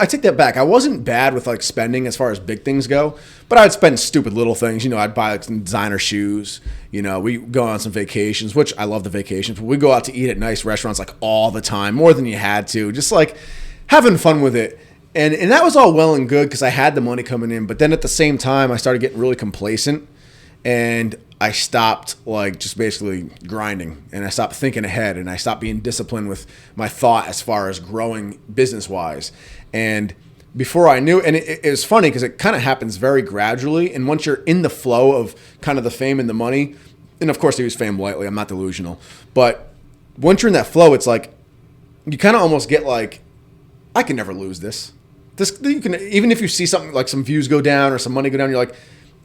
take that back. I wasn't bad with like spending as far as big things go, but I'd spend stupid little things. I'd buy like some designer shoes. We go on some vacations, which I love the vacations, but we go out to eat at nice restaurants like all the time, more than you had to, just like having fun with it. And that was all well and good because I had the money coming in. But then at the same time, I started getting really complacent. And I stopped like just basically grinding, and I stopped thinking ahead, and I stopped being disciplined with my thought as far as growing business wise. And before I knew, and it was funny because it kind of happens very gradually. And once you're in the flow of kind of the fame and the money, and of course I use fame lightly, I'm not delusional, but once you're in that flow, it's like you kind of almost get like, I can never lose this. You can, even if you see something like some views go down or some money go down, you're like,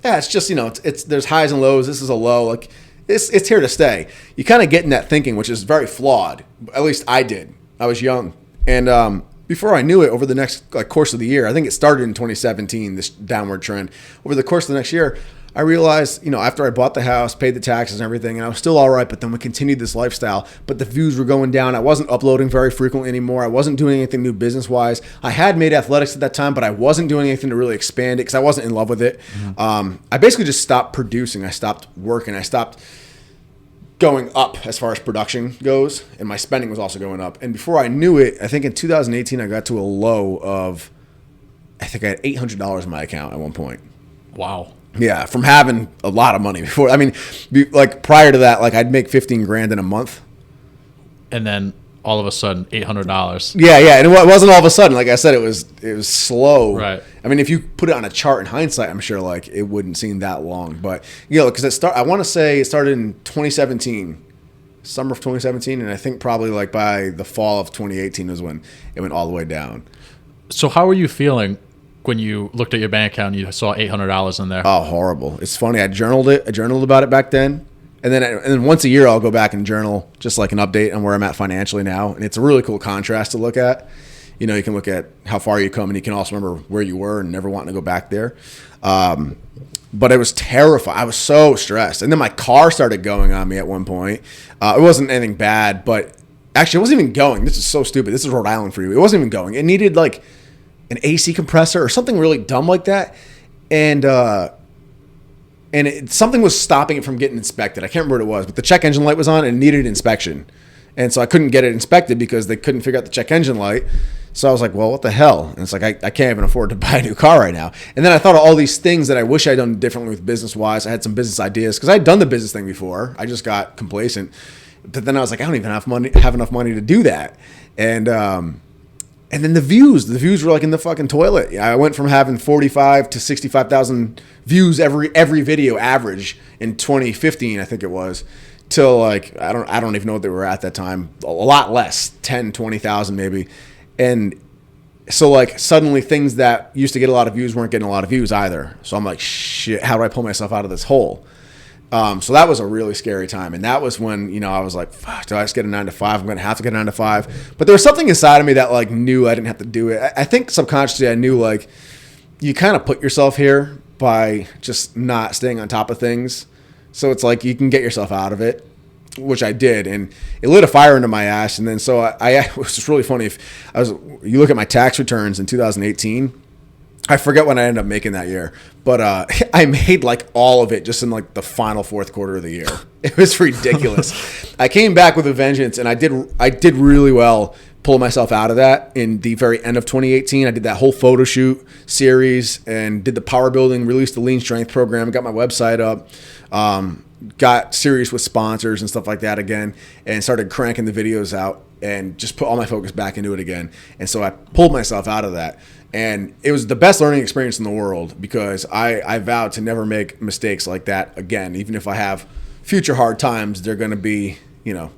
yeah, it's just, it's there's highs and lows. This is a low. Like it's here to stay. You kind of get in that thinking, which is very flawed. At least I did. I was young. And before I knew it, over the next course of the year, I think it started in 2017, this downward trend. Over the course of the next year, I realized, after I bought the house, paid the taxes and everything, and I was still all right, but then we continued this lifestyle, but the views were going down. I wasn't uploading very frequently anymore. I wasn't doing anything new business-wise. I had made athletics at that time, but I wasn't doing anything to really expand it because I wasn't in love with it. I basically just stopped producing. I stopped working. I stopped going up as far as production goes, and my spending was also going up. And before I knew it, I think in 2018, I got to a low of, I think I had $800 in my account at one point. Wow. Yeah, from having a lot of money before. I mean, prior to that, I'd make $15,000 in a month. And then all of a sudden, $800. Yeah, and it wasn't all of a sudden. Like I said, it was slow. Right. I mean, if you put it on a chart in hindsight, I'm sure it wouldn't seem that long. But because I want to say it started in 2017, summer of 2017, and I think probably by the fall of 2018 was when it went all the way down. So how were you feeling when you looked at your bank account and you saw $800 in there? Oh, horrible. It's funny. I journaled it. I journaled about it back then. And then once a year, I'll go back and journal just like an update on where I'm at financially now. And it's a really cool contrast to look at. You can look at how far you come, and you can also remember where you were and never wanting to go back there. But it was terrifying. I was so stressed. And then my car started going on me at one point. It wasn't anything bad, but actually it wasn't even going. This is so stupid. This is Rhode Island for you. It wasn't even going. It needed an AC compressor or something really dumb like that. And something was stopping it from getting inspected. I can't remember what it was, but the check engine light was on and needed inspection. And so I couldn't get it inspected because they couldn't figure out the check engine light. So I was like, well, what the hell? And it's like, I can't even afford to buy a new car right now. And then I thought of all these things that I wish I'd done differently with business-wise. I had some business ideas because I'd done the business thing before. I just got complacent. But then I was like, I don't even have enough money to do that. And then the views were like in the fucking toilet. I went from having 45 to 65,000 views every video average in 2015, I think it was, till like, I don't even know what they were at that time. A lot less, 10, 20,000 maybe. And so like suddenly things that used to get a lot of views weren't getting a lot of views either. So I'm like, shit, how do I pull myself out of this hole? So that was a really scary time. And that was when, you know, I was like, fuck, do I just get a 9 to 5? I'm going to have to get a 9 to 5. But there was something inside of me that like knew I didn't have to do it. I think subconsciously I knew like you kind of put yourself here by just not staying on top of things. So it's like you can get yourself out of it, which I did. And it lit a fire into my ass. And then so it was just really funny. You look at my tax returns in 2018, I forget when I ended up making that year, but I made like all of it just in like the final fourth quarter of the year. It was ridiculous. I came back with a vengeance, and I did really well pulling myself out of that in the very end of 2018. I did that whole photo shoot series and did the power building, released the lean strength program, got my website up, got serious with sponsors and stuff like that again, and started cranking the videos out and just put all my focus back into it again. And so I pulled myself out of that. And it was the best learning experience in the world because I vowed to never make mistakes like that again. Even if I have future hard times, they're going to be, you know,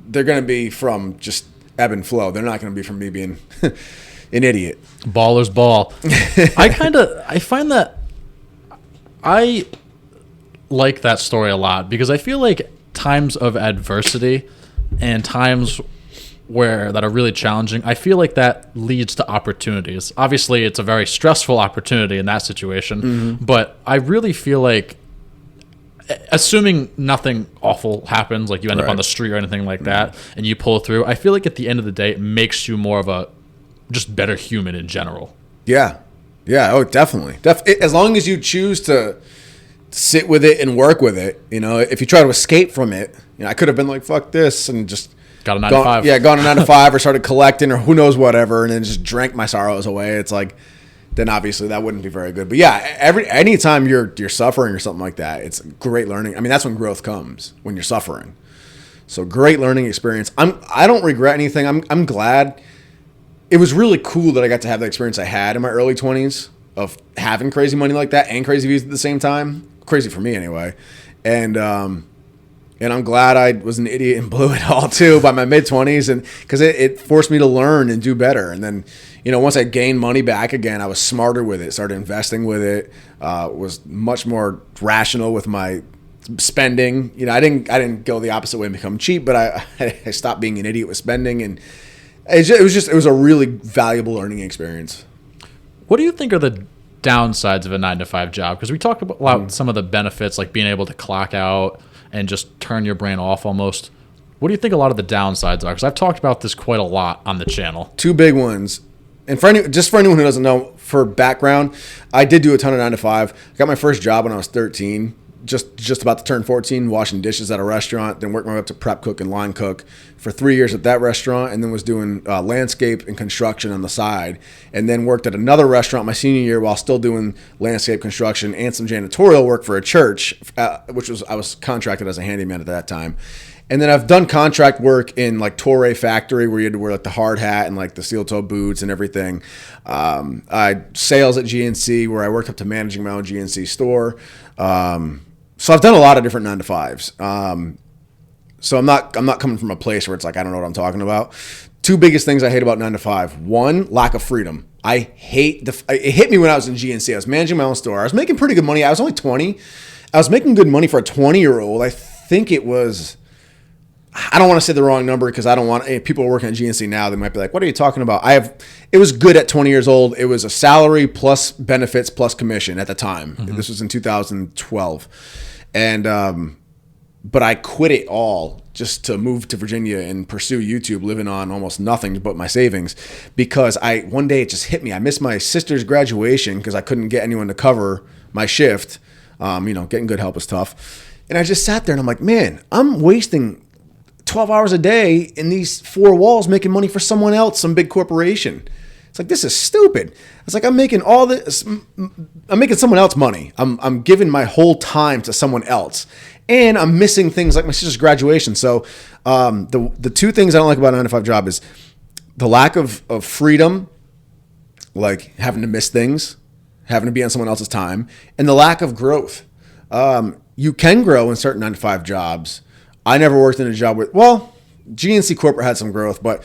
they're going to be from just ebb and flow. They're not going to be from me being an idiot. Baller's ball. I find that I like that story a lot because I feel like times of adversity and times that are really challenging, I feel like that leads to opportunities. Obviously, it's a very stressful opportunity in that situation, but I really feel like, assuming nothing awful happens, like you end up on the street or anything like that, and you pull through, I feel like at the end of the day, it makes you more of a just better human in general. Yeah. Oh, definitely. As long as you choose to sit with it and work with it, you know, if you try to escape from it, you know, I could have been like, fuck this, and just got a 9 to 5. Yeah, gone to 9 to 5 or started collecting or who knows whatever, and then just drank my sorrows away. It's like, then obviously that wouldn't be very good. But yeah, anytime you're suffering or something like that, it's great learning. I mean, that's when growth comes, when you're suffering. So great learning experience. I don't regret anything. I'm glad. It was really cool that I got to have the experience I had in my early 20s of having crazy money like that and crazy views at the same time. Crazy for me anyway. And I'm glad I was an idiot and blew it all too by my mid-20s, and because it forced me to learn and do better. And then, you know, once I gained money back again, I was smarter with it, started investing with it, was much more rational with my spending. You know, I didn't go the opposite way and become cheap, but I stopped being an idiot with spending, and it was a really valuable learning experience. What do you think are the downsides of a 9 to 5 job? Because we talked about some of the benefits, like being able to clock out and just turn your brain off almost. What do you think a lot of the downsides are? Because I've talked about this quite a lot on the channel. Two big ones. And for anyone who doesn't know, for background, I did do a ton of 9 to 5. I got my first job when I was 13, just about to turn 14, washing dishes at a restaurant, then worked my way up to prep cook and line cook for 3 years at that restaurant, and then was doing landscape and construction on the side, and then worked at another restaurant my senior year while still doing landscape construction and some janitorial work for a church, I was contracted as a handyman at that time. And then I've done contract work in like Torre factory where you had to wear like the hard hat and like the steel toe boots and everything. I sales at GNC where I worked up to managing my own GNC store. So I've done a lot of different 9 to 5s. So I'm not coming from a place where it's like I don't know what I'm talking about. Two biggest things I hate about 9 to 5. One, lack of freedom. It hit me when I was in GNC. I was managing my own store. I was making pretty good money. I was only 20. I was making good money for a 20-year-old. I think it was, I don't want to say the wrong number because I don't want people working at GNC now. They might be like, "What are you talking about?" It was good at 20 years old. It was a salary plus benefits plus commission at the time. This was in 2012, and but I quit it all just to move to Virginia and pursue YouTube, living on almost nothing but my savings, because one day it just hit me. I missed my sister's graduation because I couldn't get anyone to cover my shift. Getting good help is tough. And I just sat there and I'm like, man, I'm wasting 12 hours a day in these four walls making money for someone else, some big corporation. It's like, this is stupid. It's like, I'm making someone else money. I'm giving my whole time to someone else. And I'm missing things like my sister's graduation. So the two things I don't like about a 9-to-5 job is the lack of freedom, like having to miss things, having to be on someone else's time, and the lack of growth. You can grow in certain 9-to-5 jobs. I never worked in a job GNC Corporate had some growth, but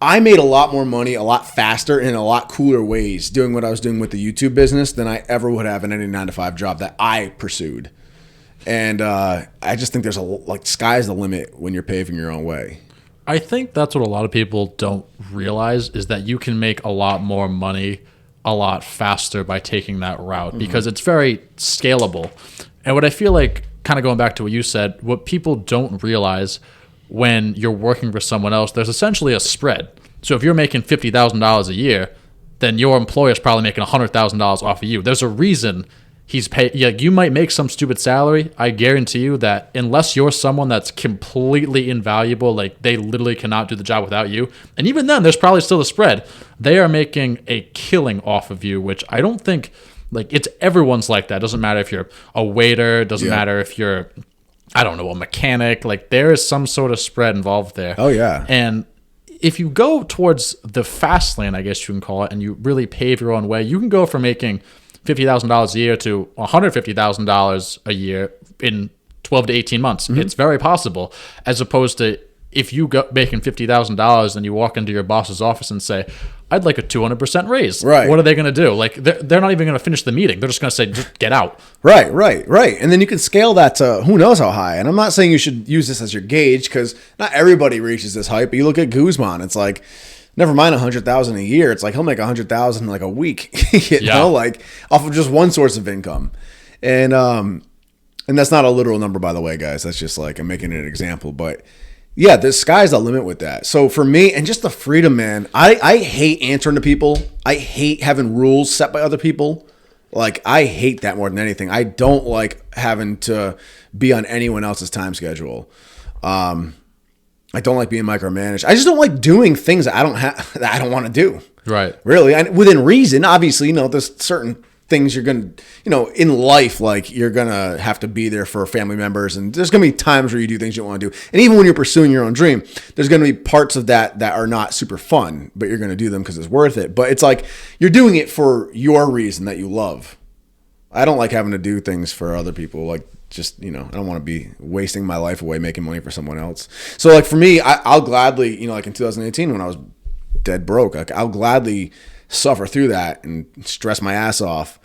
I made a lot more money, a lot faster, and in a lot cooler ways doing what I was doing with the YouTube business than I ever would have in any 9-to-5 job that I pursued. And I just think there's sky's the limit when you're paving your own way. I think that's what a lot of people don't realize, is that you can make a lot more money a lot faster by taking that route, because it's very scalable. And what I feel like, kind of going back to what you said, what people don't realize when you're working for someone else, there's essentially a spread. So if you're making $50,000 a year, then your employer is probably making $100,000 off of you. There's a reason he's paid. Yeah, you might make some stupid salary. I guarantee you that unless you're someone that's completely invaluable, like they literally cannot do the job without you, and even then, there's probably still a spread. They are making a killing off of you, which I don't think, it's everyone's like that. It doesn't matter if you're a waiter. It doesn't matter if you're, I don't know, a mechanic. There is some sort of spread involved there. Oh, yeah. And if you go towards the fast lane, I guess you can call it, and you really pave your own way, you can go from making $50,000 a year to $150,000 a year in 12 to 18 months. Mm-hmm. It's very possible, as opposed to if you go making $50,000 and you walk into your boss's office and say, I'd like a 200% raise. Right. What are they going to do? They're not even going to finish the meeting. They're just going to say, just get out. Right. And then you can scale that to who knows how high. And I'm not saying you should use this as your gauge, because not everybody reaches this height. But you look at Guzman, it's like, never mind $100,000 a year. It's like he'll make $100,000 a week, off of just one source of income. And that's not a literal number, by the way, guys. That's just I'm making an example. But yeah, the sky's the limit with that. So for me, and just the freedom, man, I hate answering to people. I hate having rules set by other people. I hate that more than anything. I don't like having to be on anyone else's time schedule. I don't like being micromanaged. I just don't like doing things that I don't want to do. Right. Really. And within reason, obviously, there's certain things you're going to, in life, you're going to have to be there for family members. And there's going to be times where you do things you don't want to do. And even when you're pursuing your own dream, there's going to be parts of that are not super fun, but you're going to do them because it's worth it. But it's you're doing it for your reason that you love. I don't like having to do things for other people. I don't want to be wasting my life away making money for someone else. So for me, I'll gladly, in 2018 when I was dead broke, I'll gladly suffer through that and stress my ass off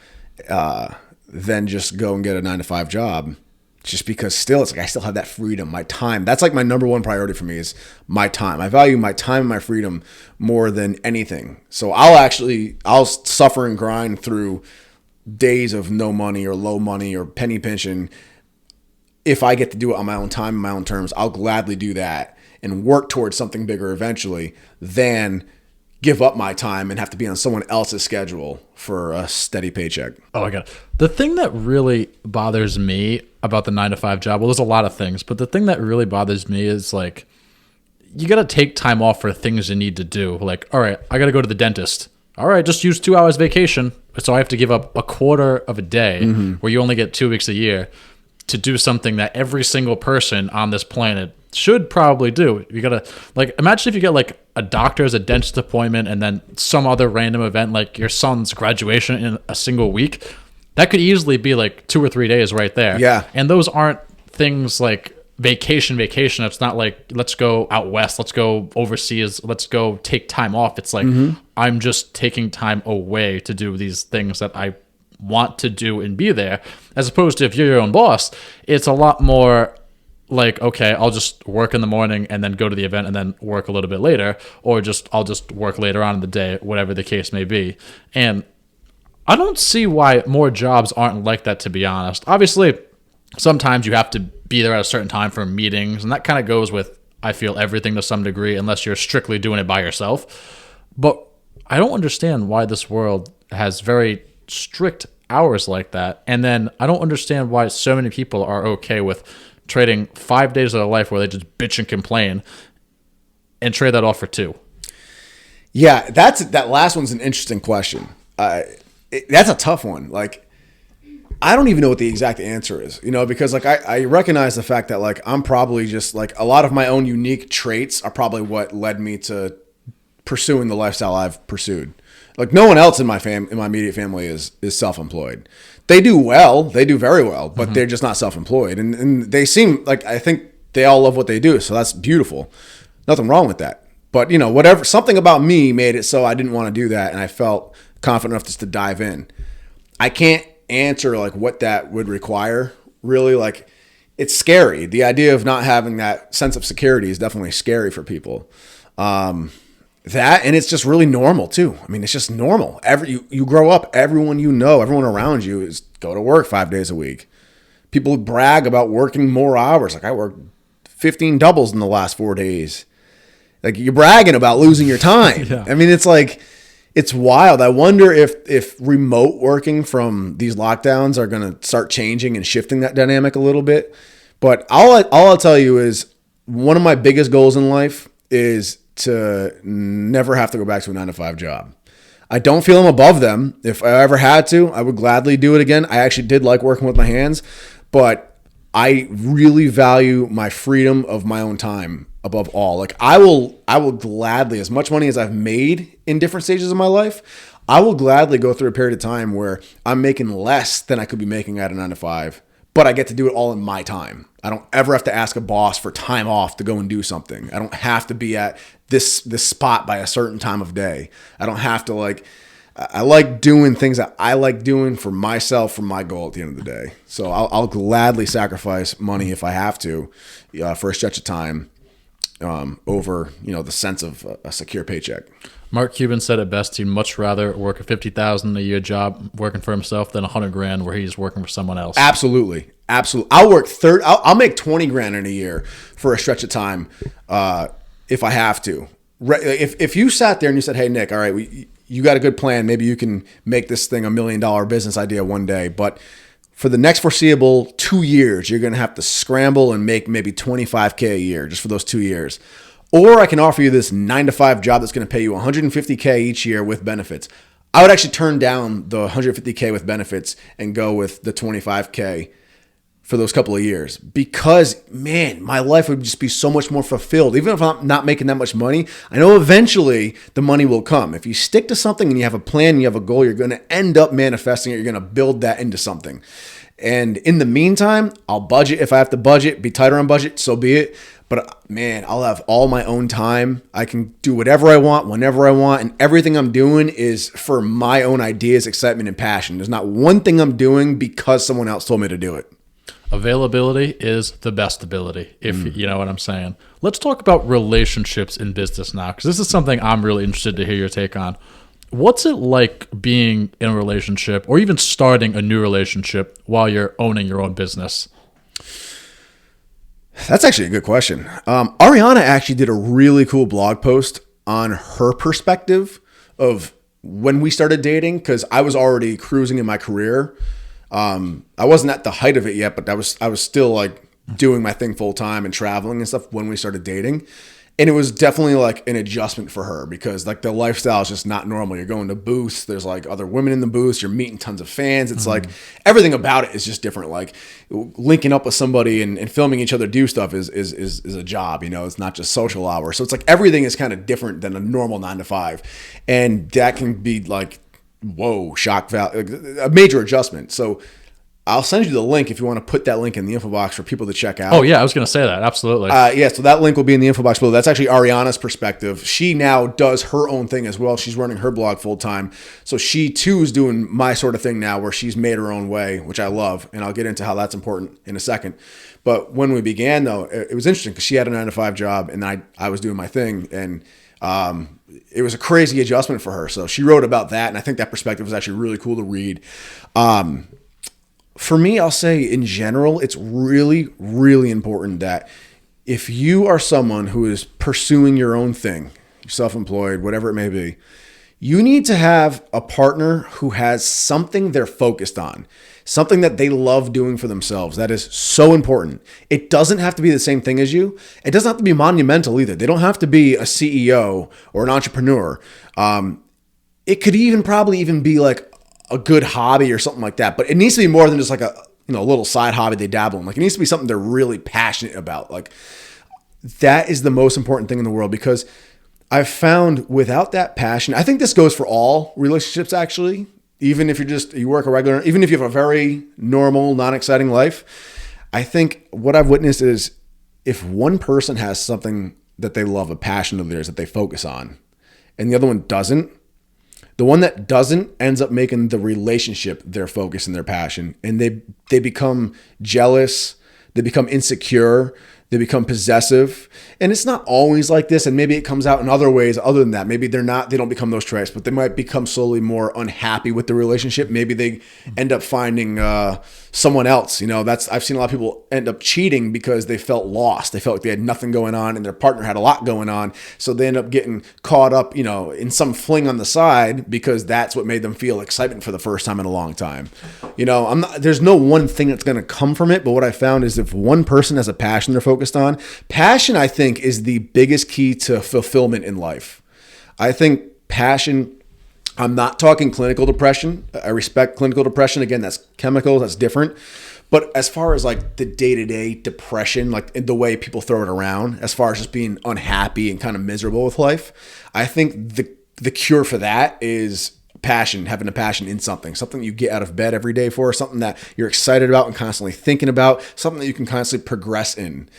than just go and get a 9-to-5 job, just because still I still have that freedom, my time. That's my number one priority for me is my time. I value my time and my freedom more than anything. So I'll suffer and grind through days of no money or low money or penny pinching. If I get to do it on my own time, on my own terms, I'll gladly do that and work towards something bigger eventually than give up my time and have to be on someone else's schedule for a steady paycheck. Oh my God. The thing that really bothers me about the 9-to-5 job, well, there's a lot of things, but the thing that really bothers me is you got to take time off for things you need to do. All right, I got to go to the dentist. All right, just use 2 hours vacation. So I have to give up a quarter of a day where you only get 2 weeks a year to do something that every single person on this planet should probably do. You gotta imagine if you get a doctor's, a dentist appointment, and then some other random event like your son's graduation in a single week. That could easily be 2 or 3 days right there. Yeah. And those aren't things vacation. It's not let's go out west, let's go overseas, let's go take time off. It's I'm just taking time away to do these things that I want to do and be there, as opposed to if you're your own boss, it's a lot more okay, I'll just work in the morning and then go to the event and then work a little bit later, or I'll just work later on in the day, whatever the case may be. And I don't see why more jobs aren't like that, to be honest. Obviously, sometimes you have to be there at a certain time for meetings, and that kind of goes with, I feel, everything to some degree, unless you're strictly doing it by yourself. But I don't understand why this world has very strict hours like that. And then I don't understand why so many people are okay with trading 5 days of their life where they just bitch and complain and trade that off for 2. Yeah, that last one's an interesting question. That's a tough one. Like, I don't even know what the exact answer is, because like I recognize the fact that like I'm probably just like a lot of my own unique traits are probably what led me to pursuing the lifestyle I've pursued. Like no one else in my immediate family is self-employed. They do well, they do very well, but they're just not self-employed. And they seem like, I think they all love what they do. So that's beautiful. Nothing wrong with that. But whatever, something about me made it so I didn't want to do that. And I felt confident enough just to dive in. I can't answer like what that would require really. Like it's scary. The idea of not having that sense of security is definitely scary for people. And it's just really normal too. I mean, it's just normal. You grow up, everyone everyone around you is go to work 5 days a week. People brag about working more hours. Like I worked 15 doubles in the last 4 days. Like you're bragging about losing your time. Yeah. I mean, it's like, it's wild. I wonder if remote working from these lockdowns are going to start changing and shifting that dynamic a little bit. But all I'll tell you is one of my biggest goals in life is to never have to go back to a 9-to-5 job. I don't feel I'm above them. If I ever had to, I would gladly do it again. I actually did like working with my hands, but I really value my freedom of my own time above all. Like I will gladly, as much money as I've made in different stages of my life, I will gladly go through a period of time where I'm making less than I could be making at a 9-to-5, but I get to do it all in my time. I don't ever have to ask a boss for time off to go and do something. I don't have to be at this spot by a certain time of day. I don't have to I like doing things that I like doing for myself, for my goal at the end of the day. So I'll gladly sacrifice money if I have to for a stretch of time over, the sense of a secure paycheck. Mark Cuban said it best. He'd much rather work a $50,000 a year job working for himself than $100,000 where he's working for someone else. Absolutely. I'll make $20,000 in a year for a stretch of time if I have to. If you sat there and you said, "Hey Nick, all right, you got a good plan. Maybe you can make this thing $1 million business idea one day, but for the next foreseeable 2 years, you're going to have to scramble and make maybe $25K a year just for those 2 years. Or I can offer you this 9-to-5 job that's going to pay you $150K each year with benefits." I would actually turn down the $150K with benefits and go with the $25K for those couple of years, because man, my life would just be so much more fulfilled. Even if I'm not making that much money, I know eventually the money will come. If you stick to something and you have a plan, and you have a goal, you're going to end up manifesting it. You're going to build that into something. And in the meantime, I'll budget. If I have to budget, be tighter on budget, so be it. But man, I'll have all my own time. I can do whatever I want, whenever I want. And everything I'm doing is for my own ideas, excitement, and passion. There's not one thing I'm doing because someone else told me to do it. Availability is the best ability, if you know what I'm saying. Let's talk about relationships in business now, because this is something I'm really interested to hear your take on. What's it like being in a relationship or even starting a new relationship while you're owning your own business? That's actually a good question. Ariana actually did a really cool blog post on her perspective of when we started dating, because I was already cruising in my career. I wasn't at the height of it yet, but I was still like doing my thing full time and traveling and stuff when we started dating. And it was definitely like an adjustment for her, because like the lifestyle is just not normal. You're going to booths. There's like other women in the booths. You're meeting tons of fans. It's like everything about it is just different. Like linking up with somebody and filming each other do stuff is a job, it's not just social hours. So it's like everything is kind of different than a normal 9-to-5. And that can be like, whoa, shock value, a major adjustment. So I'll send you the link if you want to put that link in the info box for people to check out. Oh yeah, I was going to say that. Absolutely. Yeah, so that link will be in the info box below. That's actually Ariana's perspective. She now does her own thing as well. She's running her blog full time. So she too is doing my sort of thing now, where she's made her own way, which I love. And I'll get into how that's important in a second. But when we began though, it was interesting because she had a 9-to-5 job and I was doing my thing. And it was a crazy adjustment for her. So she wrote about that. And I think that perspective was actually really cool to read. for me, I'll say in general, it's really, really important that if you are someone who is pursuing your own thing, self-employed, whatever it may be, you need to have a partner who has something they're focused on, something that they love doing for themselves. That is so important. It doesn't have to be the same thing as you. It doesn't have to be monumental either. They don't have to be a CEO or an entrepreneur. It could probably even be like a good hobby or something like that. But it needs to be more than just like a little side hobby they dabble in. Like, it needs to be something they're really passionate about. Like, that is the most important thing in the world, because I've found without that passion, I think this goes for all relationships actually, even if you work even if you have a very normal, non-exciting life, I think what I've witnessed is if one person has something that they love, a passion of theirs that they focus on, and the other one doesn't, the one that doesn't ends up making the relationship their focus and their passion. And they become jealous, they become insecure, they become possessive. And it's not always like this. And maybe it comes out in other ways other than that. Maybe they don't become those traits, but they might become slowly more unhappy with the relationship. Maybe they end up finding someone else. I've seen a lot of people end up cheating because they felt lost. They felt like they had nothing going on and their partner had a lot going on. So they end up getting caught up, in some fling on the side because that's what made them feel excitement for the first time in a long time. There's no one thing that's going to come from it. But what I found is if one person has a passion they're focused on, passion, I think, is the biggest key to fulfillment in life. I think passion, I'm not talking clinical depression. I respect clinical depression. Again, that's chemical, that's different. But as far as like the day-to-day depression, like the way people throw it around, as far as just being unhappy and kind of miserable with life, I think the cure for that is passion, having a passion in something you get out of bed every day for, something that you're excited about and constantly thinking about, something that you can constantly progress in.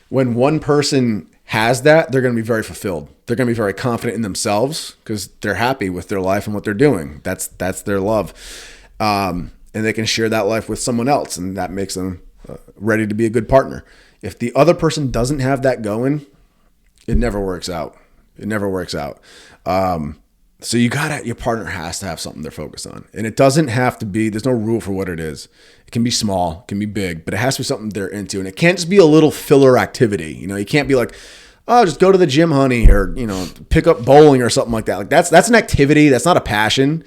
When one person has that, they're going to be very fulfilled. They're going to be very confident in themselves because they're happy with their life and what they're doing. That's their love. And they can share that life with someone else, and that makes them ready to be a good partner. If the other person doesn't have that going, it never works out. So your partner has to have something they're focused on. And it doesn't have to be, there's no rule for what it is. It can be small, it can be big, but it has to be something they're into. And it can't just be a little filler activity. You can't be like, oh, just go to the gym, honey, or, pick up bowling or something like that. Like that's an activity. That's not a passion.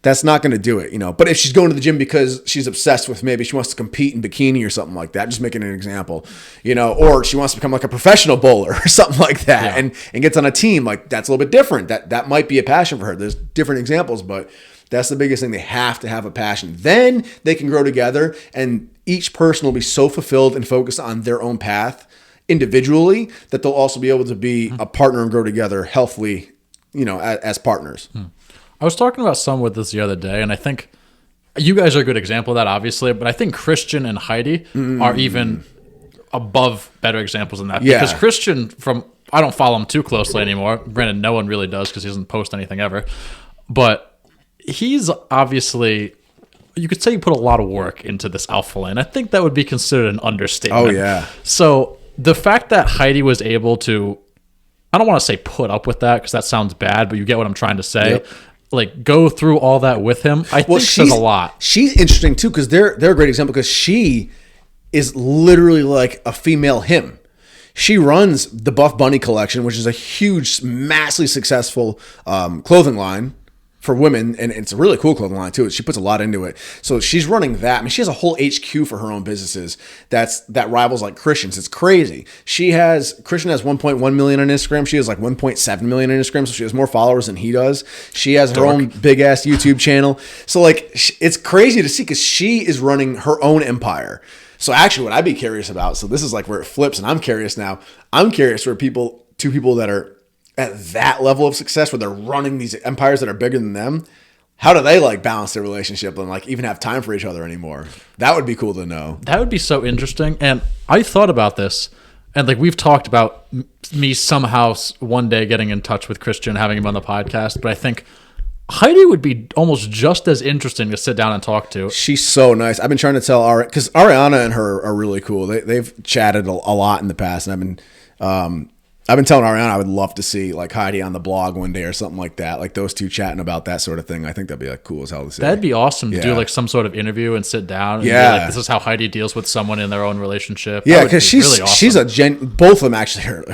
That's not going to do it, But if she's going to the gym because she's obsessed with, maybe she wants to compete in bikini or something like that, just making an example, or she wants to become like a professional bowler or something like that, and gets on a team, like that's a little bit different. That might be a passion for her. There's different examples, but that's the biggest thing. They have to have a passion. Then they can grow together, and each person will be so fulfilled and focused on their own path individually that they'll also be able to be a partner and grow together healthily, as partners. I was talking about some with this the other day, and I think you guys are a good example of that, obviously, but I think Christian and Heidi are even above better examples than that. Yeah. Because Christian, I don't follow him too closely anymore. Granted, no one really does because he doesn't post anything ever. But he's obviously, you could say you put a lot of work into this alpha lane. I think that would be considered an understatement. Oh, yeah. So the fact that Heidi was able to, I don't want to say put up with that because that sounds bad, but you get what I'm trying to say. Yep. Like go through all that with him, I think says a lot. She's interesting too because they're a great example because she is literally like a female him. She runs the Buff Bunny collection, which is a huge, massively successful clothing line for women, and it's a really cool clothing line too. She puts a lot into it. So she's running that. I mean, she has a whole HQ for her own businesses that rivals like Christian's. It's crazy. Christian has 1.1 million on Instagram. She has like 1.7 million on Instagram. So she has more followers than he does. She has her own big ass YouTube channel. So like, it's crazy to see because she is running her own empire. So actually, what I'd be curious about. So this is like where it flips, and I'm curious now. I'm curious where two people that are at that level of success where they're running these empires that are bigger than them, how do they like balance their relationship and like even have time for each other anymore? That would be cool to know. That would be so interesting. And I thought about this, and like we've talked about me somehow one day getting in touch with Christian, having him on the podcast, but I think Heidi would be almost just as interesting to sit down and talk to. She's so nice. I've been trying to tell because Ariana and her are really cool. They've chatted a lot in the past, and I've been I've been telling Ariana I would love to see like Heidi on the blog one day or something like that. Like those two chatting about that sort of thing. I think that'd be like cool as hell to see. That'd be awesome to do Yeah. like some sort of interview and sit down and be Yeah. like, this is how Heidi deals with someone in their own relationship. Yeah, That would because be really awesome. she's both of them actually are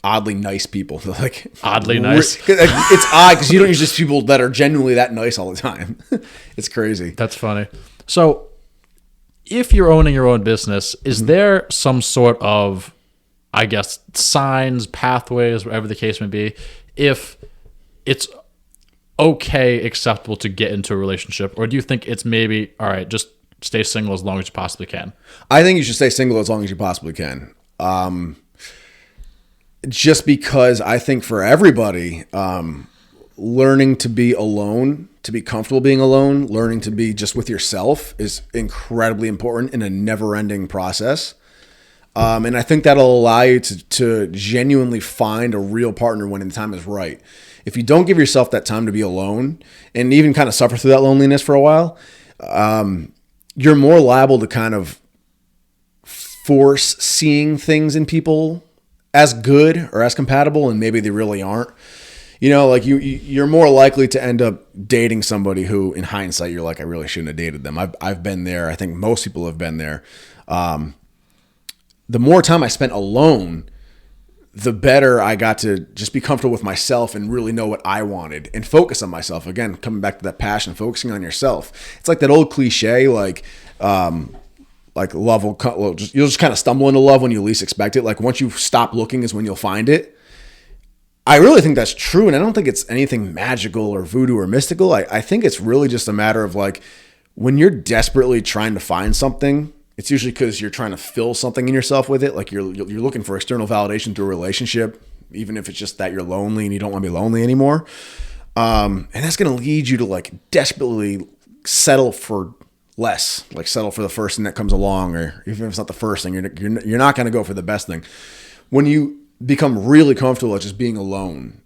oddly nice people. They're like Oddly nice. It's odd because you don't usually see people that are genuinely that nice all the time. It's crazy. That's funny. So if you're owning your own business, is there some sort of, I guess, signs, pathways, whatever the case may be, if it's okay, acceptable to get into a relationship? Or do you think it's maybe, all right, just stay single as long as you possibly can? I think you should stay single as long as you possibly can. Just because I think for everybody, learning to be alone, to be comfortable being alone, learning to be just with yourself is incredibly important in a never-ending process. And I think that'll allow you to genuinely find a real partner when the time is right. If you don't give yourself that time to be alone and even kind of suffer through that loneliness for a while, you're more liable to kind of force seeing things in people as good or as compatible, and maybe they really aren't. You know, like you're more likely to end up dating somebody who, in hindsight, you're like, I really shouldn't have dated them. I've been there. I think most people have been there. The more time I spent alone, the better I got to just be comfortable with myself and really know what I wanted and focus on myself. Again, coming back to that passion, focusing on yourself. It's like that old cliche, like love will come. Well, you'll just kind of stumble into love when you least expect it. Like once you stop looking is when you'll find it. I really think that's true, and I don't think it's anything magical or voodoo or mystical. I think it's really just a matter of like when you're desperately trying to find something. It's usually because you're trying to fill something in yourself with it. Like you're looking for external validation through a relationship, even if it's just that you're lonely and you don't want to be lonely anymore. And that's going to lead you to like desperately settle for less, like settle for the first thing that comes along, or even if it's not the first thing, you're not going to go for the best thing. When you become really comfortable at just being alone,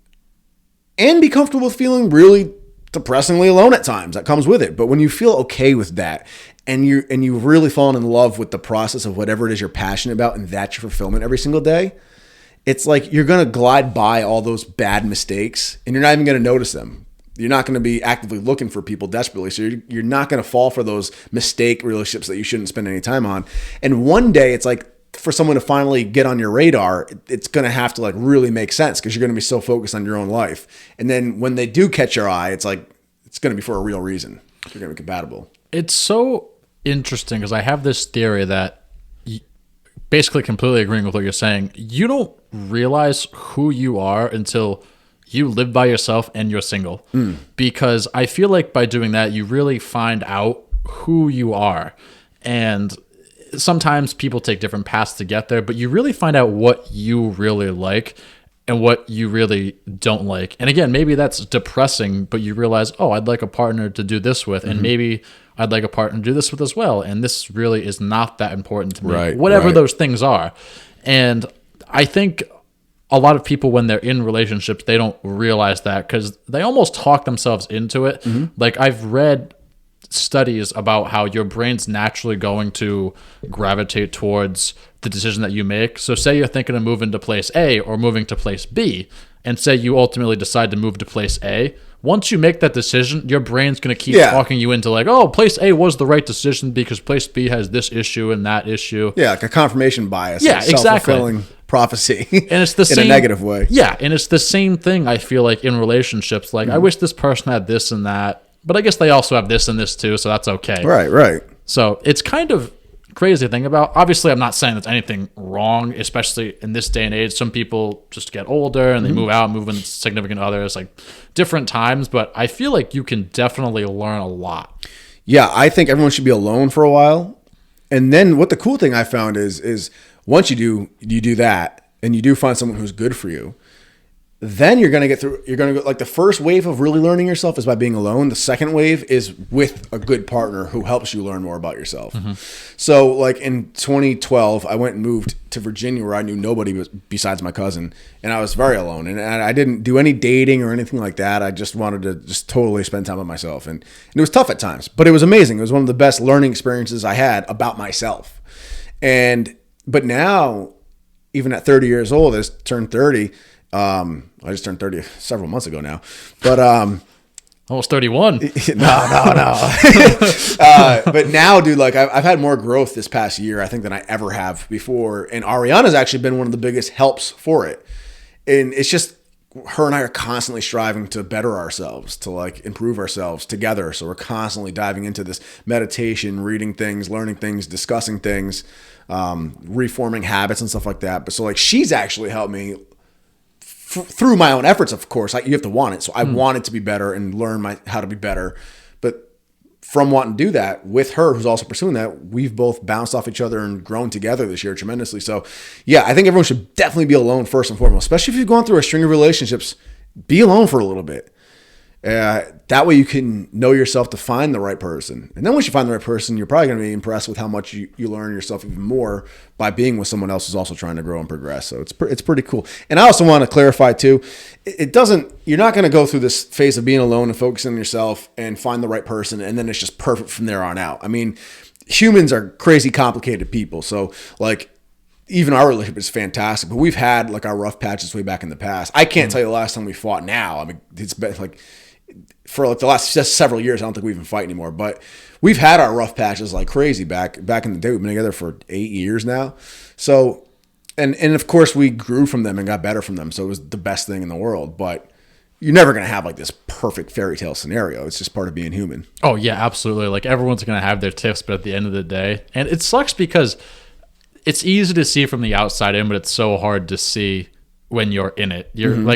and be comfortable with feeling really depressingly alone at times, that comes with it. But when you feel okay with that, and you've really fallen in love with the process of whatever it is you're passionate about, and that's your fulfillment every single day, it's like you're going to glide by all those bad mistakes, and you're not even going to notice them. You're not going to be actively looking for people desperately, so you're not going to fall for those mistake relationships that you shouldn't spend any time on. And one day, it's like for someone to finally get on your radar, it's going to have to like really make sense because you're going to be so focused on your own life. And then when they do catch your eye, it's like it's going to be for a real reason. You're going to be compatible. It's so interesting because I have this theory that, basically completely agreeing with what you're saying, you don't realize who you are until you live by yourself and you're single. Because I feel like by doing that, you really find out who you are. And sometimes people take different paths to get there, but you really find out what you really like and what you really don't like. And again, maybe that's depressing, but you realize, oh, I'd like a partner to do this with, and maybe I'd like a partner to do this with as well. And this really is not that important to me, Right, whatever right. those things are. And I think a lot of people, when they're in relationships, they don't realize that because they almost talk themselves into it. Like I've read studies about how your brain's naturally going to gravitate towards the decision that you make. So say you're thinking of moving to place A or moving to place B, and say you ultimately decide to move to place A. Once you make that decision, your brain's going to keep talking you into like, oh, place A was the right decision because place B has this issue and that issue. Yeah, like a confirmation bias. Yeah, like exactly. Self-fulfilling prophecy. And it's the in same a negative way. Yeah, and it's the same thing I feel like in relationships. Like I wish this person had this and that, but I guess they also have this and this too, so that's okay. Right. So it's kind of crazy to think about. Obviously, I'm not saying there's anything wrong, especially in this day and age. Some people just get older and they move out, move in significant others, like different times. But I feel like you can definitely learn a lot. Yeah, I think everyone should be alone for a while. And then what the cool thing I found is once you do that and you do find someone who's good for you, then you're going to go like the first wave of really learning yourself is by being alone. The second wave is with a good partner who helps you learn more about yourself. So like in 2012, I went and moved to Virginia where I knew nobody besides my cousin, and I was very alone, and I didn't do any dating or anything like that. I just wanted to just totally spend time with myself, and it was tough at times, but it was amazing. It was one of the best learning experiences I had about myself. But now, even at 30 years old, I just turned 30. I just turned 30 several months ago now, but almost 31. no. But now, dude, like I've had more growth this past year, I think, than I ever have before. And Ariana's actually been one of the biggest helps for it. And it's just her and I are constantly striving to better ourselves, to like improve ourselves together. So we're constantly diving into this meditation, reading things, learning things, discussing things, reforming habits and stuff like that. But so like she's actually helped me through my own efforts, of course. You have to want it. So I wanted to be better and learn how to be better. But from wanting to do that with her, who's also pursuing that, we've both bounced off each other and grown together this year tremendously. So yeah, I think everyone should definitely be alone first and foremost, especially if you've gone through a string of relationships. Be alone for a little bit. That way you can know yourself to find the right person. And then once you find the right person, you're probably going to be impressed with how much you learn yourself even more by being with someone else who's also trying to grow and progress. So it's pretty cool. And I also want to clarify too, you're not going to go through this phase of being alone and focusing on yourself and find the right person, and then it's just perfect from there on out. I mean, humans are crazy complicated people. So like, even our relationship is fantastic, but we've had like our rough patches way back in the past. I can't tell you the last time we fought now. I mean, it's been like, for like the last several years, I don't think we even fight anymore, but we've had our rough patches like crazy back in the day. We've been together for 8 years now. So, and of course we grew from them and got better from them. So it was the best thing in the world, but you're never going to have like this perfect fairy tale scenario. It's just part of being human. Oh yeah, absolutely. Like everyone's going to have their tiffs, but at the end of the day, and it sucks because it's easy to see from the outside in, but it's so hard to see when you're in it. You're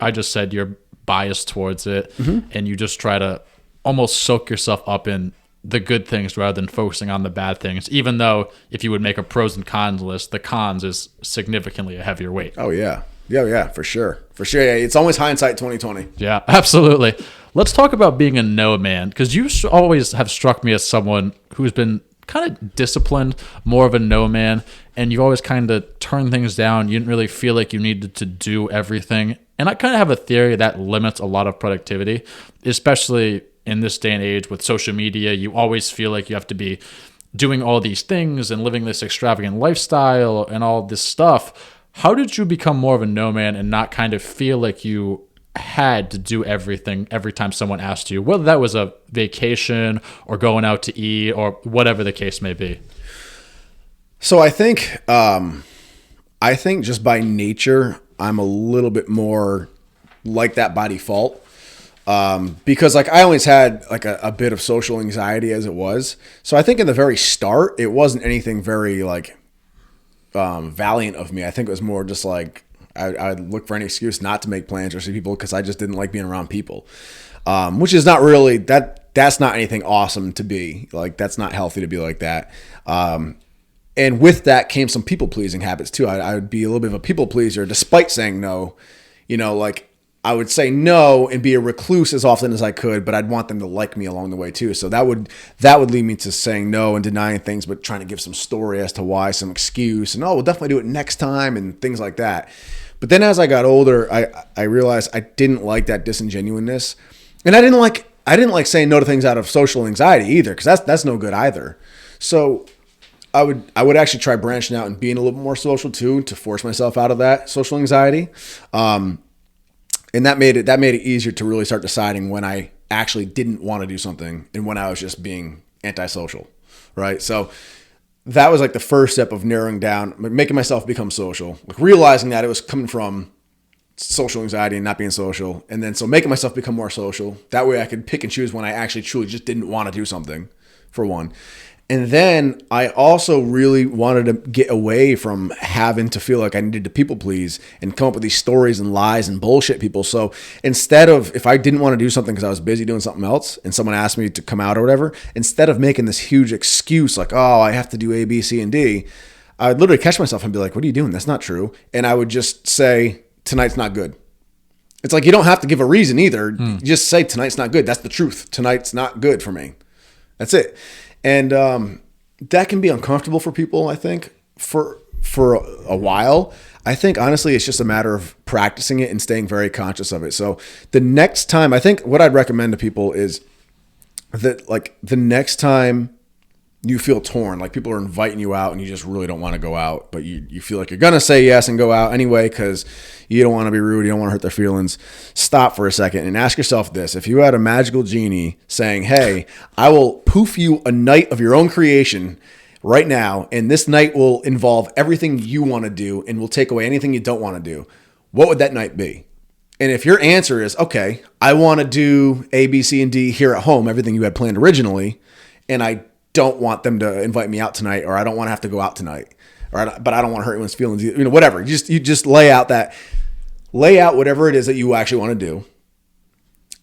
I just said, you're biased towards it, and you just try to almost soak yourself up in the good things rather than focusing on the bad things, even though if you would make a pros and cons list, the cons is significantly a heavier weight. Oh yeah, for sure. Yeah, it's always hindsight 2020. Yeah, absolutely. Let's talk about being a no man, because you always have struck me as someone who's been kind of disciplined, more of a no man, and you always kind of turn things down. You didn't really feel like you needed to do everything. And I kind of have a theory that limits a lot of productivity, especially in this day and age with social media. You always feel like you have to be doing all these things and living this extravagant lifestyle and all this stuff. How did you become more of a no man and not kind of feel like you had to do everything every time someone asked you, whether that was a vacation or going out to eat or whatever the case may be? So I think just by nature, I'm a little bit more like that by default, because like I always had like a bit of social anxiety as it was. So I think in the very start, it wasn't anything very like valiant of me. I think it was more just like I'd look for any excuse not to make plans or see people because I just didn't like being around people, which is not really that's not anything awesome to be like. That's not healthy to be like that. And with that came some people-pleasing habits too. I would be a little bit of a people pleaser despite saying no. You know, like I would say no and be a recluse as often as I could, but I'd want them to like me along the way too. So that would lead me to saying no and denying things, but trying to give some story as to why, some excuse, and we'll definitely do it next time and things like that. But then as I got older, I realized I didn't like that disingenuousness, and I didn't like saying no to things out of social anxiety either, because that's no good either. So I would actually try branching out and being a little bit more social too, to force myself out of that social anxiety. And that made it easier to really start deciding when I actually didn't want to do something and when I was just being antisocial, right? So that was like the first step of narrowing down, making myself become social, like realizing that it was coming from social anxiety and not being social. And then so making myself become more social. That way I could pick and choose when I actually truly just didn't want to do something, for one. And then I also really wanted to get away from having to feel like I needed to people please and come up with these stories and lies and bullshit people. So instead of, if I didn't want to do something because I was busy doing something else and someone asked me to come out or whatever, instead of making this huge excuse like, oh, I have to do A, B, C, and D, I would literally catch myself and be like, what are you doing? That's not true. And I would just say, tonight's not good. It's like, you don't have to give a reason either. You just say tonight's not good. That's the truth. Tonight's not good for me. That's it. And that can be uncomfortable for people, I think, for a while. I think, honestly, it's just a matter of practicing it and staying very conscious of it. So the next time, I think what I'd recommend to people is that, like, the next time you feel torn, like people are inviting you out and you just really don't want to go out, but you feel like you're going to say yes and go out anyway because you don't want to be rude, you don't want to hurt their feelings. Stop for a second and ask yourself this. If you had a magical genie saying, hey, I will poof you a night of your own creation right now, and this night will involve everything you want to do and will take away anything you don't want to do, what would that night be? And if your answer is, okay, I want to do A, B, C, and D here at home, everything you had planned originally, and I don't want them to invite me out tonight, or I don't want to have to go out tonight, but I don't want to hurt anyone's feelings, whatever. You just lay out whatever it is that you actually want to do,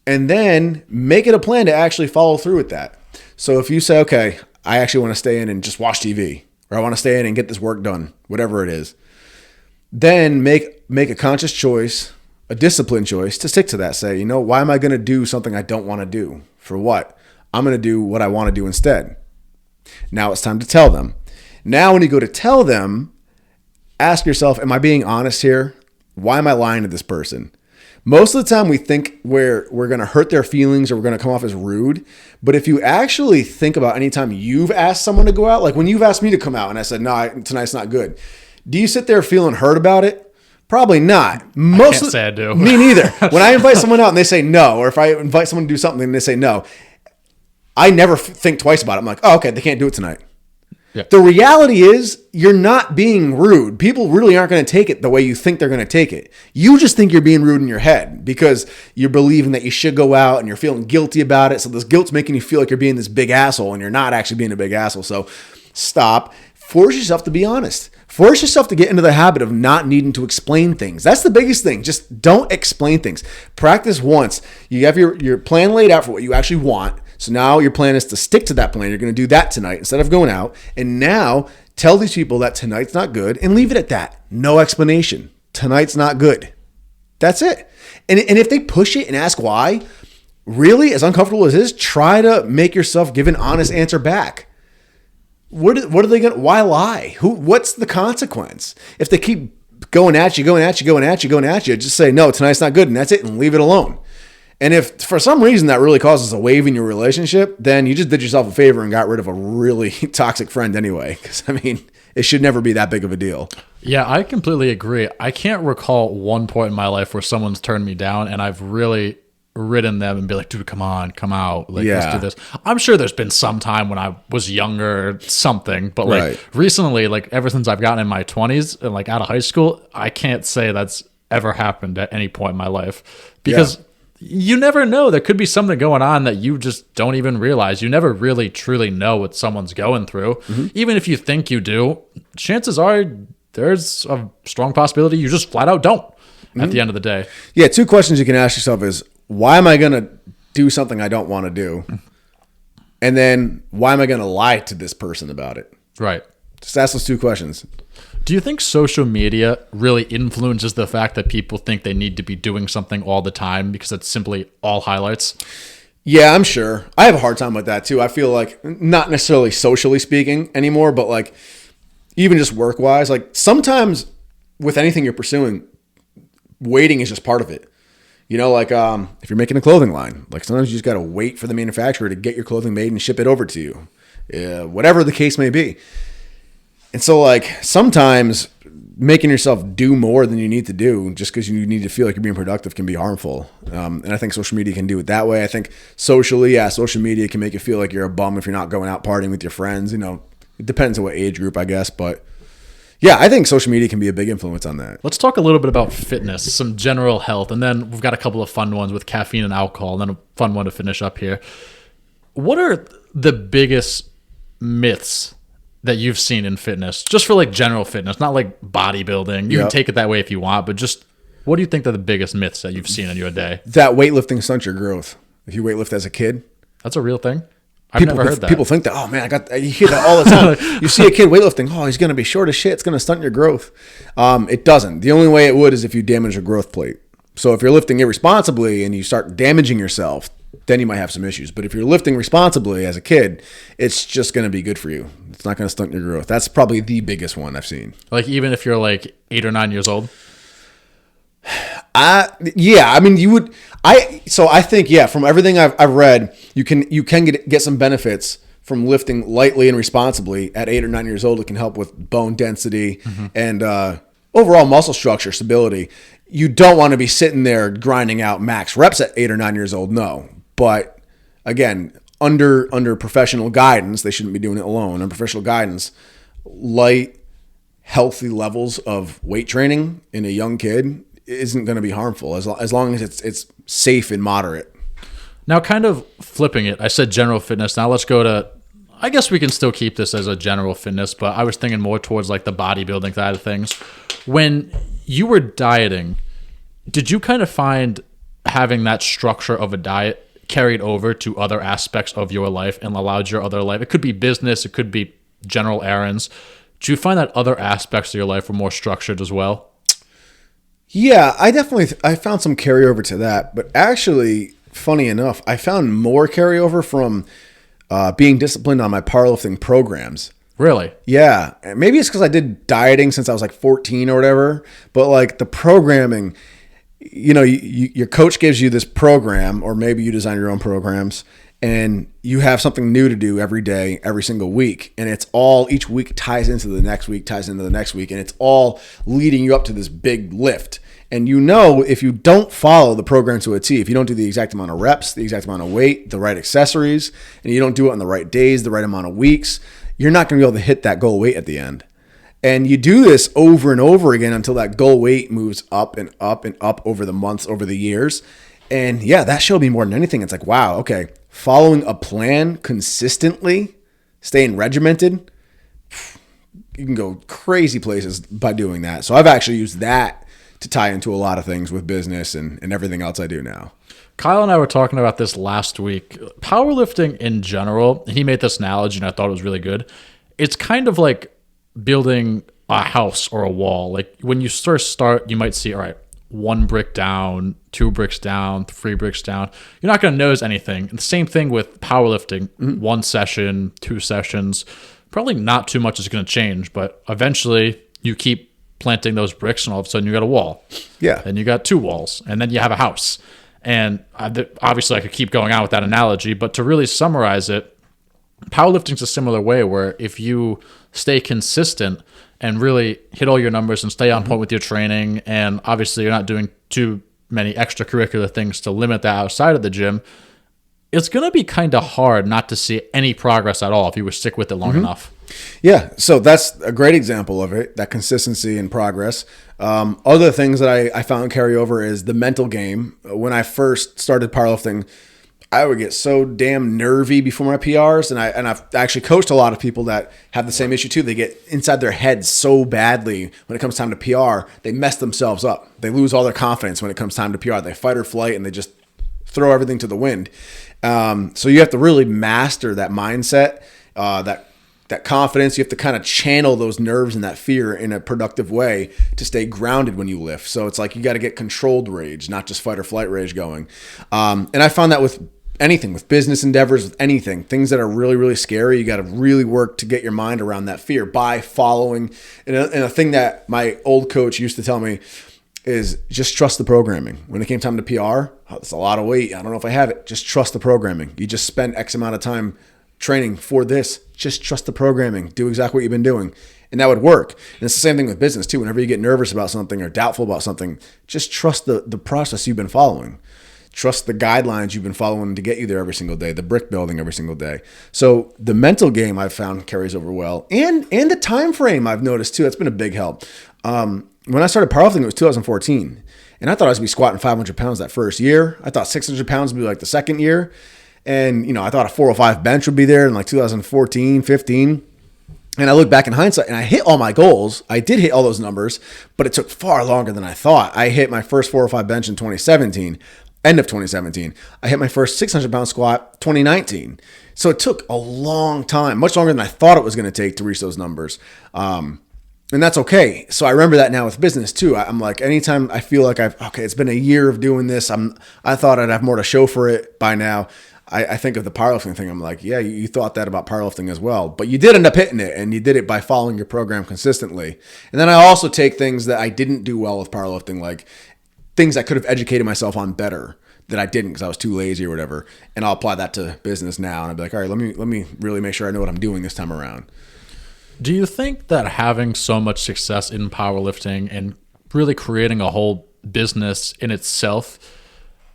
and then make it a plan to actually follow through with that. So if you say, okay, I actually want to stay in and just watch TV, or I want to stay in and get this work done, whatever it is, then make a conscious choice, a disciplined choice to stick to that. Say, why am I going to do something I don't want to do? For what? I'm going to do what I want to do instead. Now it's time to tell them. Now when you go to tell them, ask yourself, am I being honest here? Why am I lying to this person? Most of the time we think we're going to hurt their feelings or we're going to come off as rude. But if you actually think about any time you've asked someone to go out, like when you've asked me to come out and I said, no, tonight's not good. Do you sit there feeling hurt about it? Probably not. I can't say I do. Me neither. When I invite someone out and they say no, or if I invite someone to do something and they say no, I never think twice about it. I'm like, oh, okay, they can't do it tonight. Yeah. The reality is you're not being rude. People really aren't going to take it the way you think they're going to take it. You just think you're being rude in your head because you're believing that you should go out and you're feeling guilty about it. So this guilt's making you feel like you're being this big asshole and you're not actually being a big asshole. So stop. Force yourself to be honest. Force yourself to get into the habit of not needing to explain things. That's the biggest thing. Just don't explain things. Practice once. You have your plan laid out for what you actually want. So now your plan is to stick to that plan. You're going to do that tonight instead of going out. And now tell these people that tonight's not good and leave it at that. No explanation. Tonight's not good. That's it. And if they push it and ask why, really, as uncomfortable as it is, try to make yourself give an honest answer back. What are they going to, why lie? What's the consequence? If they keep going at you, just say, no, tonight's not good. And that's it. And leave it alone. And if for some reason that really causes a wave in your relationship, then you just did yourself a favor and got rid of a really toxic friend anyway. Because, it should never be that big of a deal. Yeah, I completely agree. I can't recall one point in my life where someone's turned me down and I've really ridden them and be like, dude, come on, come out. Let's do this. I'm sure there's been some time when I was younger or something, but recently, ever since I've gotten in my 20s and out of high school, I can't say that's ever happened at any point in my life because you never know. There could be something going on that you just don't even realize. You never really truly know what someone's going through. Mm-hmm. Even if you think you do, chances are there's a strong possibility you just flat out don't at the end of the day. Yeah, two questions you can ask yourself is, why am I going to do something I don't want to do? And then why am I going to lie to this person about it? Right. Just ask those two questions. Do you think social media really influences the fact that people think they need to be doing something all the time because it's simply all highlights? Yeah, I'm sure. I have a hard time with that too. I feel like not necessarily socially speaking anymore, but even just work-wise, sometimes with anything you're pursuing, waiting is just part of it. If you're making a clothing line, sometimes you just got to wait for the manufacturer to get your clothing made and ship it over to you, whatever the case may be. And so sometimes making yourself do more than you need to do just because you need to feel like you're being productive can be harmful. And I think social media can do it that way. I think socially, social media can make you feel like you're a bum if you're not going out partying with your friends. It depends on what age group, I guess, but yeah, I think social media can be a big influence on that. Let's talk a little bit about fitness, some general health, and then we've got a couple of fun ones with caffeine and alcohol, and then a fun one to finish up here. What are the biggest myths that you've seen in fitness, just for general fitness, not bodybuilding? You can take it that way if you want, but just what do you think are the biggest myths that you've seen in your day? That weightlifting stunts your growth. If you weightlift as a kid. That's a real thing? I've never heard that. People think that, oh man, you hear that all the time. You see a kid weightlifting, oh, he's going to be short as shit. It's going to stunt your growth. It doesn't. The only way it would is if you damage your growth plate. So if you're lifting irresponsibly and you start damaging yourself, then you might have some issues. But if you're lifting responsibly as a kid, it's just going to be good for you. It's not going to stunt your growth. That's probably the biggest one I've seen. Even if you're 8 or 9 years old? You would. So I think, from everything I've read, you can get some benefits from lifting lightly and responsibly at 8 or 9 years old. It can help with bone density and overall muscle structure, stability. You don't want to be sitting there grinding out max reps at 8 or 9 years old, no. But again, under professional guidance, they shouldn't be doing it alone. Under professional guidance, light, healthy levels of weight training in a young kid isn't going to be harmful as long as it's safe and moderate. Now, kind of flipping it, I said general fitness. Now let's go to, I guess we can still keep this as a general fitness, but I was thinking more towards like the bodybuilding side of things. When you were dieting, did you kind of find having that structure of a diet carried over to other aspects of your life and allowed your other life? It could be business, it could be general errands. Do you find that other aspects of your life were more structured as well? Yeah, I found some carryover to that, but actually, funny enough, I found more carryover from being disciplined on my powerlifting programs. Really? Yeah. Maybe it's because I did dieting since I was like 14 or whatever, but like the programming, your coach gives you this program, or maybe you design your own programs, and you have something new to do every day, every single week. And it's all, each week ties into the next week, ties into the next week. And it's all leading you up to this big lift. And if you don't follow the program to a T, if you don't do the exact amount of reps, the exact amount of weight, the right accessories, and you don't do it on the right days, the right amount of weeks, you're not going to be able to hit that goal weight at the end. And you do this over and over again until that goal weight moves up and up and up over the months, over the years. And yeah, that showed me more than anything. It's like, wow, okay, following a plan consistently, staying regimented, you can go crazy places by doing that. So I've actually used that to tie into a lot of things with business and everything else I do now. Kyle and I were talking about this last week. Powerlifting in general, he made this analogy and I thought it was really good. It's kind of like building a house or a wall. Like when you first start, you might see, all right, 1 brick down, 2 bricks down, 3 bricks down. You're not going to notice anything. And the same thing with powerlifting, 1 session, 2 sessions. Probably not too much is going to change, but eventually you keep planting those bricks and all of a sudden you got a wall. Yeah. And you got 2 walls and then you have a house. And obviously I could keep going on with that analogy, but to really summarize it, powerlifting's a similar way where if you stay consistent and really hit all your numbers and stay on point with your training, and obviously you're not doing too many extracurricular things to limit that outside of the gym, it's going to be kind of hard not to see any progress at all if you were stick with it long enough. Yeah, so that's a great example of it, that consistency and progress. Other things that I found carry over is the mental game. When I first started powerlifting, I would get so damn nervy before my PRs, and I've actually coached a lot of people that have the same issue too. They get inside their heads so badly when it comes time to PR, they mess themselves up. They lose all their confidence when it comes time to PR. They fight or flight, and they just throw everything to the wind. So you have to really master that mindset, that confidence. You have to kind of channel those nerves and that fear in a productive way to stay grounded when you lift. So it's like you got to get controlled rage, not just fight or flight rage going. And I found that with anything, with business endeavors, with anything, things that are really, really scary, you got to really work to get your mind around that fear by following. And a thing that my old coach used to tell me is just trust the programming. When it came time to PR, that's a lot of weight. I don't know if I have it. Just trust the programming. You just spend X amount of time training for this. Just trust the programming. Do exactly what you've been doing. And that would work. And it's the same thing with business too. Whenever you get nervous about something or doubtful about something, just trust the process you've been following. Trust the guidelines you've been following to get you there every single day, the brick building every single day. So the mental game I've found carries over well. And the time frame I've noticed too, that's been a big help. When I started powerlifting, it was 2014. And I thought I was going to be squatting 500 pounds that first year. I thought 600 pounds would be like the second year. And, I thought a 405 bench would be there in like 2014, 15. And I look back in hindsight and I hit all my goals. I did hit all those numbers, but it took far longer than I thought. I hit my first 405 bench in 2017, end of 2017. I hit my first 600 pound squat 2019. So it took a long time, much longer than I thought it was going to take to reach those numbers. And that's okay. So I remember that now with business too. I'm like, anytime I feel like it's been a year of doing this. I thought I'd have more to show for it by now. I think of the powerlifting thing. I'm like, yeah, you thought that about powerlifting as well, but you did end up hitting it, and you did it by following your program consistently. And then I also take things that I didn't do well with powerlifting, like things I could have educated myself on better that I didn't because I was too lazy or whatever. And I'll apply that to business now. And I'll be like, all right, let me really make sure I know what I'm doing this time around. Do you think that having so much success in powerlifting and really creating a whole business in itself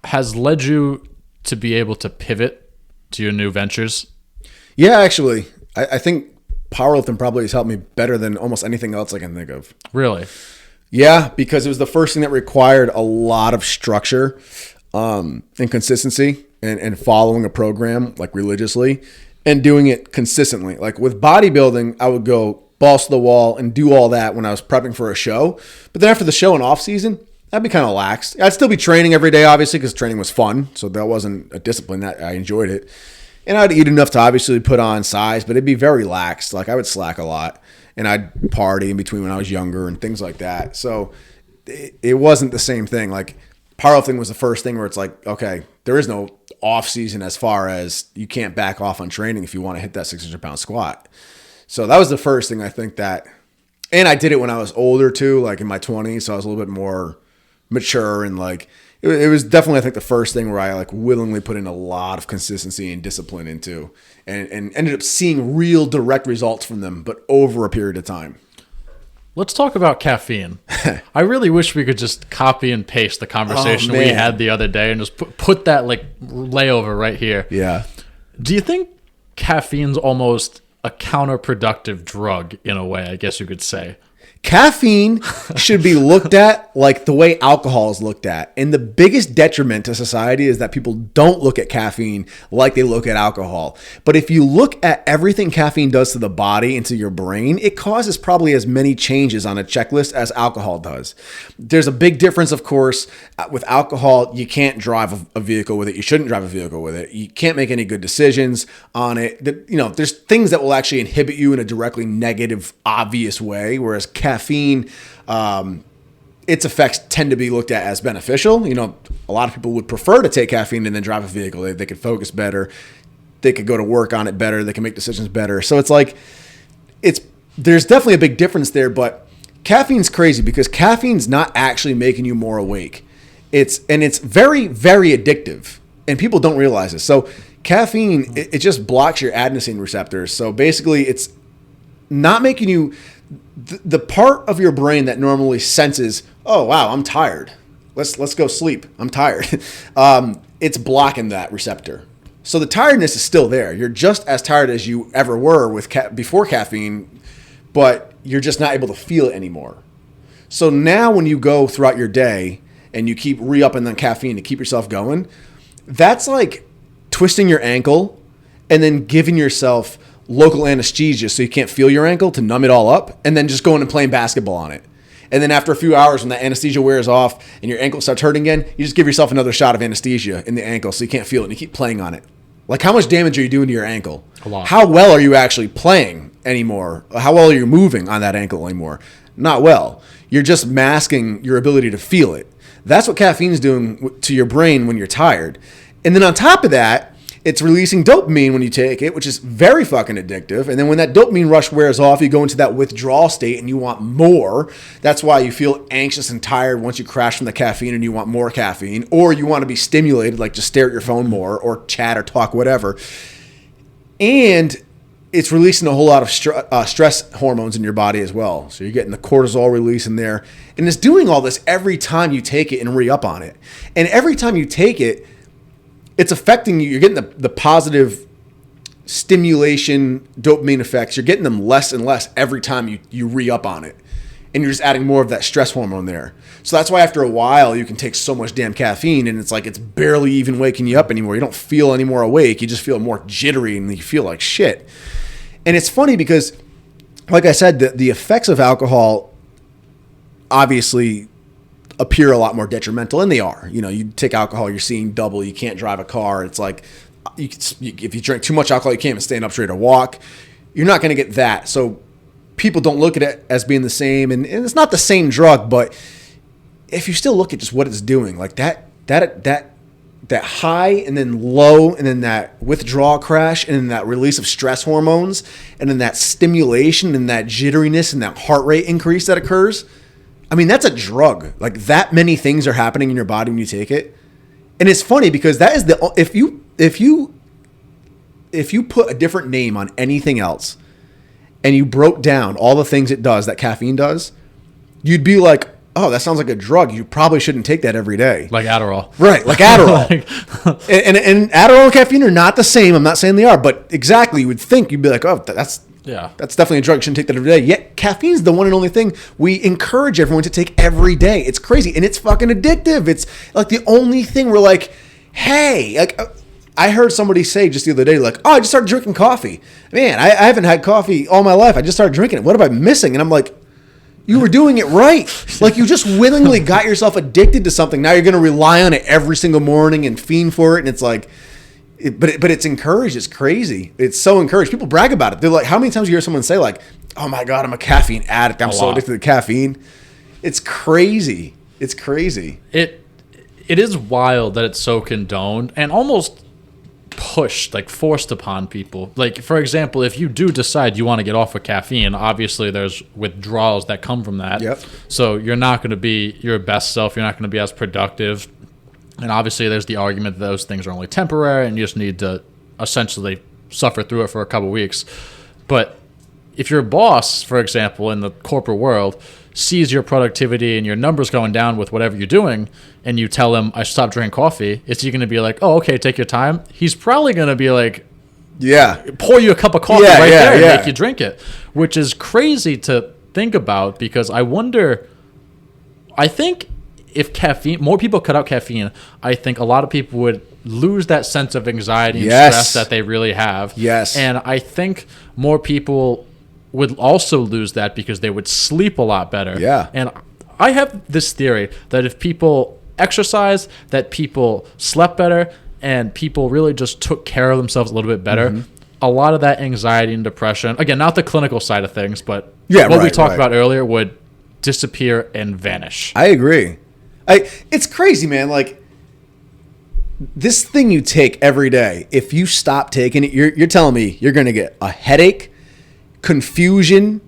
has led you to be able to pivot to your new ventures? Yeah, actually, I think powerlifting probably has helped me better than almost anything else I can think of. Really? Yeah, because it was the first thing that required a lot of structure and consistency and following a program like religiously and doing it consistently. Like with bodybuilding, I would go balls to the wall and do all that when I was prepping for a show. But then after the show and off season, I'd be kind of lax. I'd still be training every day, obviously, because training was fun. So that wasn't a discipline. That I enjoyed it. And I'd eat enough to obviously put on size, but it'd be very lax. Like I would slack a lot. And I'd party in between when I was younger and things like that. So it wasn't the same thing. Like powerlifting was the first thing where it's like, okay, there is no off season as far as you can't back off on training if you want to hit that 600-pound squat. So that was the first thing I think that, and I did it when I was older too, like in my 20s. So I was a little bit more mature and like, it was definitely, I think, the first thing where I like willingly put in a lot of consistency and discipline into and ended up seeing real direct results from them, but over a period of time. Let's talk about caffeine. I really wish we could just copy and paste the conversation we had the other day and just put that like layover right here. Yeah. Do you think caffeine's almost a counterproductive drug in a way, I guess you could say? Caffeine should be looked at like the way alcohol is looked at. And the biggest detriment to society is that people don't look at caffeine like they look at alcohol. But if you look at everything caffeine does to the body and to your brain, it causes probably as many changes on a checklist as alcohol does. There's a big difference, of course. With alcohol, you can't drive a vehicle with it. You shouldn't drive a vehicle with it. You can't make any good decisions on it. You know, there's things that will actually inhibit you in a directly negative, obvious way, whereas caffeine, its effects tend to be looked at as beneficial. You know, a lot of people would prefer to take caffeine and then drive a vehicle. They could focus better. They could go to work on it better. They can make decisions better. So it's like, there's definitely a big difference there, but caffeine's crazy because caffeine's not actually making you more awake. It's very, very addictive and people don't realize this. So caffeine, it just blocks your adenosine receptors. So basically it's not making you, the part of your brain that normally senses, oh wow, I'm tired. Let's go sleep. I'm tired. It's blocking that receptor. So the tiredness is still there. You're just as tired as you ever were before caffeine, but you're just not able to feel it anymore. So now when you go throughout your day and you keep re-upping the caffeine to keep yourself going, that's like twisting your ankle and then giving yourself local anesthesia so you can't feel your ankle to numb it all up, and then just going and playing basketball on it. And then after a few hours when that anesthesia wears off and your ankle starts hurting again, you just give yourself another shot of anesthesia in the ankle so you can't feel it and you keep playing on it. Like how much damage are you doing to your ankle? A lot. How well are you actually playing anymore? How well are you moving on that ankle anymore? Not well. You're just masking your ability to feel it. That's what caffeine's doing to your brain when you're tired. And then on top of that, it's releasing dopamine when you take it, which is very fucking addictive. And then when that dopamine rush wears off, you go into that withdrawal state and you want more. That's why you feel anxious and tired once you crash from the caffeine and you want more caffeine. Or you want to be stimulated, like just stare at your phone more or chat or talk, whatever. And it's releasing a whole lot of stress hormones in your body as well. So you're getting the cortisol release in there. And it's doing all this every time you take it and re-up on it. And every time you take it, it's affecting you. You're getting the positive stimulation dopamine effects. You're getting them less and less every time you re-up on it. And you're just adding more of that stress hormone there. So that's why after a while you can take so much damn caffeine and it's like it's barely even waking you up anymore. You don't feel any more awake. You just feel more jittery and you feel like shit. And it's funny because, like I said, the effects of alcohol obviously appear a lot more detrimental, and they are. You know, you take alcohol, you're seeing double. You can't drive a car. It's like if you drink too much alcohol, you can't even stand up straight or walk. You're not going to get that. So people don't look at it as being the same, and it's not the same drug. But if you still look at just what it's doing, like that high and then low, and then that withdrawal crash, and then that release of stress hormones, and then that stimulation and that jitteriness and that heart rate increase that occurs. I mean, that's a drug. Like that many things are happening in your body when you take it. And it's funny because that is if you put a different name on anything else and you broke down all the things it does that caffeine does, you'd be like, oh, that sounds like a drug. You probably shouldn't take that every day. Like Adderall. Right, like Adderall. and Adderall and caffeine are not the same. I'm not saying they are, but exactly, you would think, you'd be like, oh, that's definitely a drug. You shouldn't take that every day. Yet caffeine is the one and only thing we encourage everyone to take every day. It's crazy, and it's fucking addictive. It's like the only thing we're like, hey, like I heard somebody say just the other day, like, oh, I just started drinking coffee. Man, I haven't had coffee all my life. I just started drinking it. What am I missing? And I'm like, you were doing it right. Like, you just willingly got yourself addicted to something. Now you're going to rely on it every single morning and fiend for it. And it's like, but it's encouraged. It's crazy. It's so encouraged. People brag about it. They're like, how many times do you hear someone say like, oh my God, I'm a caffeine addict. I'm so addicted to caffeine. It's crazy. It's crazy. It is wild that it's so condoned and almost pushed, like forced upon people. Like, for example, if you do decide you want to get off of caffeine, obviously there's withdrawals that come from that. Yep. So you're not going to be your best self. You're not going to be as productive. And obviously there's the argument that those things are only temporary and you just need to essentially suffer through it for a couple of weeks. But if your boss, for example, in the corporate world, sees your productivity and your numbers going down with whatever you're doing, and you tell him, I stopped drinking coffee, is he going to be like, oh, okay, take your time? He's probably going to be like, yeah, pour you a cup of coffee there and make you drink it, which is crazy to think about, because I think if more people cut out caffeine, I think a lot of people would lose that sense of anxiety and stress that they really have. Yes. And I think more people would also lose that because they would sleep a lot better. Yeah. And I have this theory that if people exercise, that people slept better, and people really just took care of themselves a little bit better, a lot of that anxiety and depression, again, not the clinical side of things, but what we talked about earlier, would disappear and vanish. I agree. It's crazy, man. Like, this thing you take every day, if you stop taking it, you're telling me you're going to get a headache, confusion,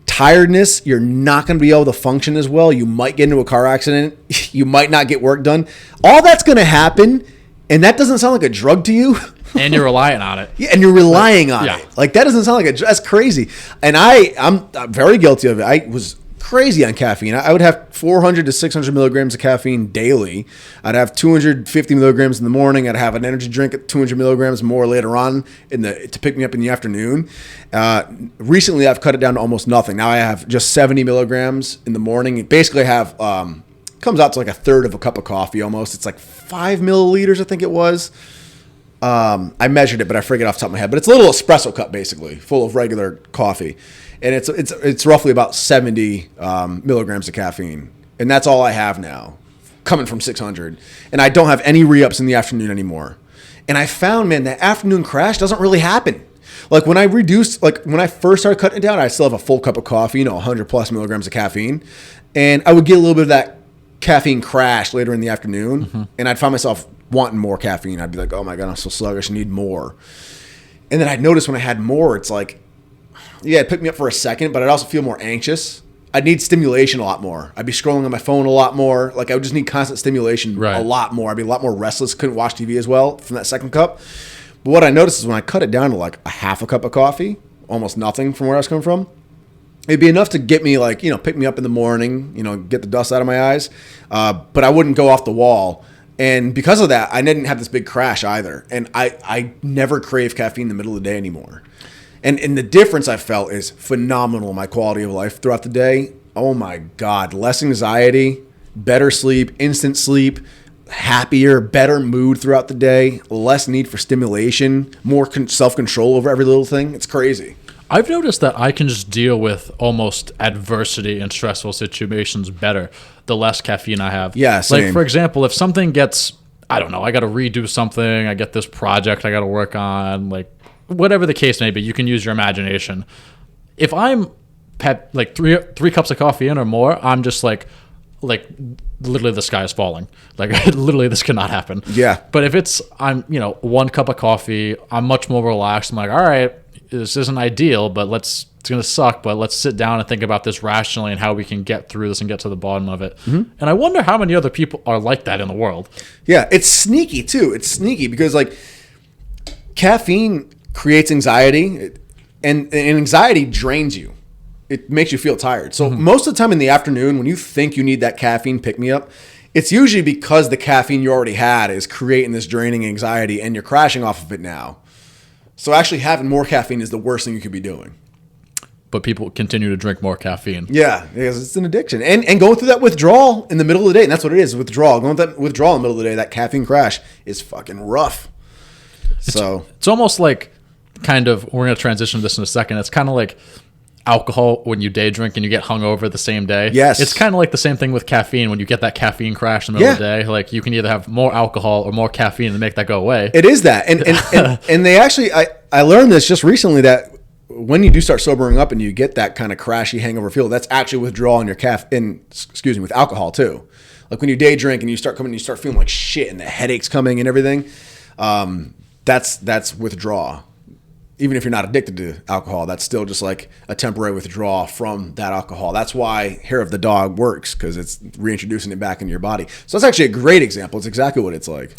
tiredness. You're not going to be able to function as well. You might get into a car accident. You might not get work done. All that's going to happen, and that doesn't sound like a drug to you. And you're relying on it. Yeah, and you're relying on it. Like, that doesn't sound like that's crazy. And I'm very guilty of it. I was crazy on caffeine. I would have 400 to 600 milligrams of caffeine daily. I'd have 250 milligrams in the morning. I'd have an energy drink at 200 milligrams more later on to pick me up in the afternoon. Recently, I've cut it down to almost nothing. Now I have just 70 milligrams in the morning. It basically comes out to like a third of a cup of coffee almost. It's like 5 milliliters, I think it was. I measured it, but I forget off the top of my head. But it's a little espresso cup, basically, full of regular coffee. And it's roughly about 70 milligrams of caffeine. And that's all I have now, coming from 600. And I don't have any re-ups in the afternoon anymore. And I found, man, that afternoon crash doesn't really happen. Like, when I first started cutting it down, I still have a full cup of coffee, 100 plus milligrams of caffeine. And I would get a little bit of that caffeine crash later in the afternoon. And I'd find myself wanting more caffeine. I'd be like, oh my God, I'm so sluggish, I need more. And then I'd notice when I had more, it's like, yeah, it picked me up for a second, but I'd also feel more anxious. I'd need stimulation a lot more. I'd be scrolling on my phone a lot more. Like, I would just need constant stimulation a lot more. I'd be a lot more restless. Couldn't watch TV as well from that second cup. But what I noticed is when I cut it down to like a half a cup of coffee, almost nothing from where I was coming from, it'd be enough to get me, like, pick me up in the morning, get the dust out of my eyes. But I wouldn't go off the wall. And because of that, I didn't have this big crash either. And I never crave caffeine in the middle of the day anymore. And the difference I felt is phenomenal in my quality of life throughout the day. Oh my God. Less anxiety, better sleep, instant sleep, happier, better mood throughout the day, less need for stimulation, more self-control over every little thing. It's crazy. I've noticed that I can just deal with almost adversity and stressful situations better the less caffeine I have. Yeah, same. Like, for example, if something gets, I don't know, I got to redo something, I get this project I got to work on, like, whatever the case may be, you can use your imagination. If I'm like three cups of coffee in or more, I'm just like literally the sky is falling. Like, literally this cannot happen. Yeah. But if I'm 1 cup of coffee, I'm much more relaxed. I'm like, all right, this isn't ideal, but let's it's going to suck, but let's sit down and think about this rationally and how we can get through this and get to the bottom of it. And I wonder how many other people are like that in the world. Yeah, it's sneaky too. It's sneaky because like caffeine creates anxiety, and anxiety drains you. It makes you feel tired. So most of the time in the afternoon, when you think you need that caffeine pick-me-up, it's usually because the caffeine you already had is creating this draining anxiety and you're crashing off of it now. So actually having more caffeine is the worst thing you could be doing. But people continue to drink more caffeine. Yeah, because it's an addiction. And going through that withdrawal in the middle of the day, and that's what it is, withdrawal. Going through that withdrawal in the middle of the day, that caffeine crash is fucking rough. It's almost like kind of, we're going to transition to this in a second. It's kind of like alcohol when you day drink and you get hungover the same day. Yes. It's kind of like the same thing with caffeine when you get that caffeine crash in the middle of the day. Like you can either have more alcohol or more caffeine to make that go away. It is that. And they actually, I learned this just recently that when you do start sobering up and you get that kind of crashy hangover feel, that's actually withdrawal in your with alcohol too. Like when you day drink and you start feeling like shit and the headaches coming and everything, that's withdrawal. Even if you're not addicted to alcohol, that's still just like a temporary withdrawal from that alcohol. That's why hair of the dog works, because it's reintroducing it back into your body. So that's actually a great example. It's exactly what it's like.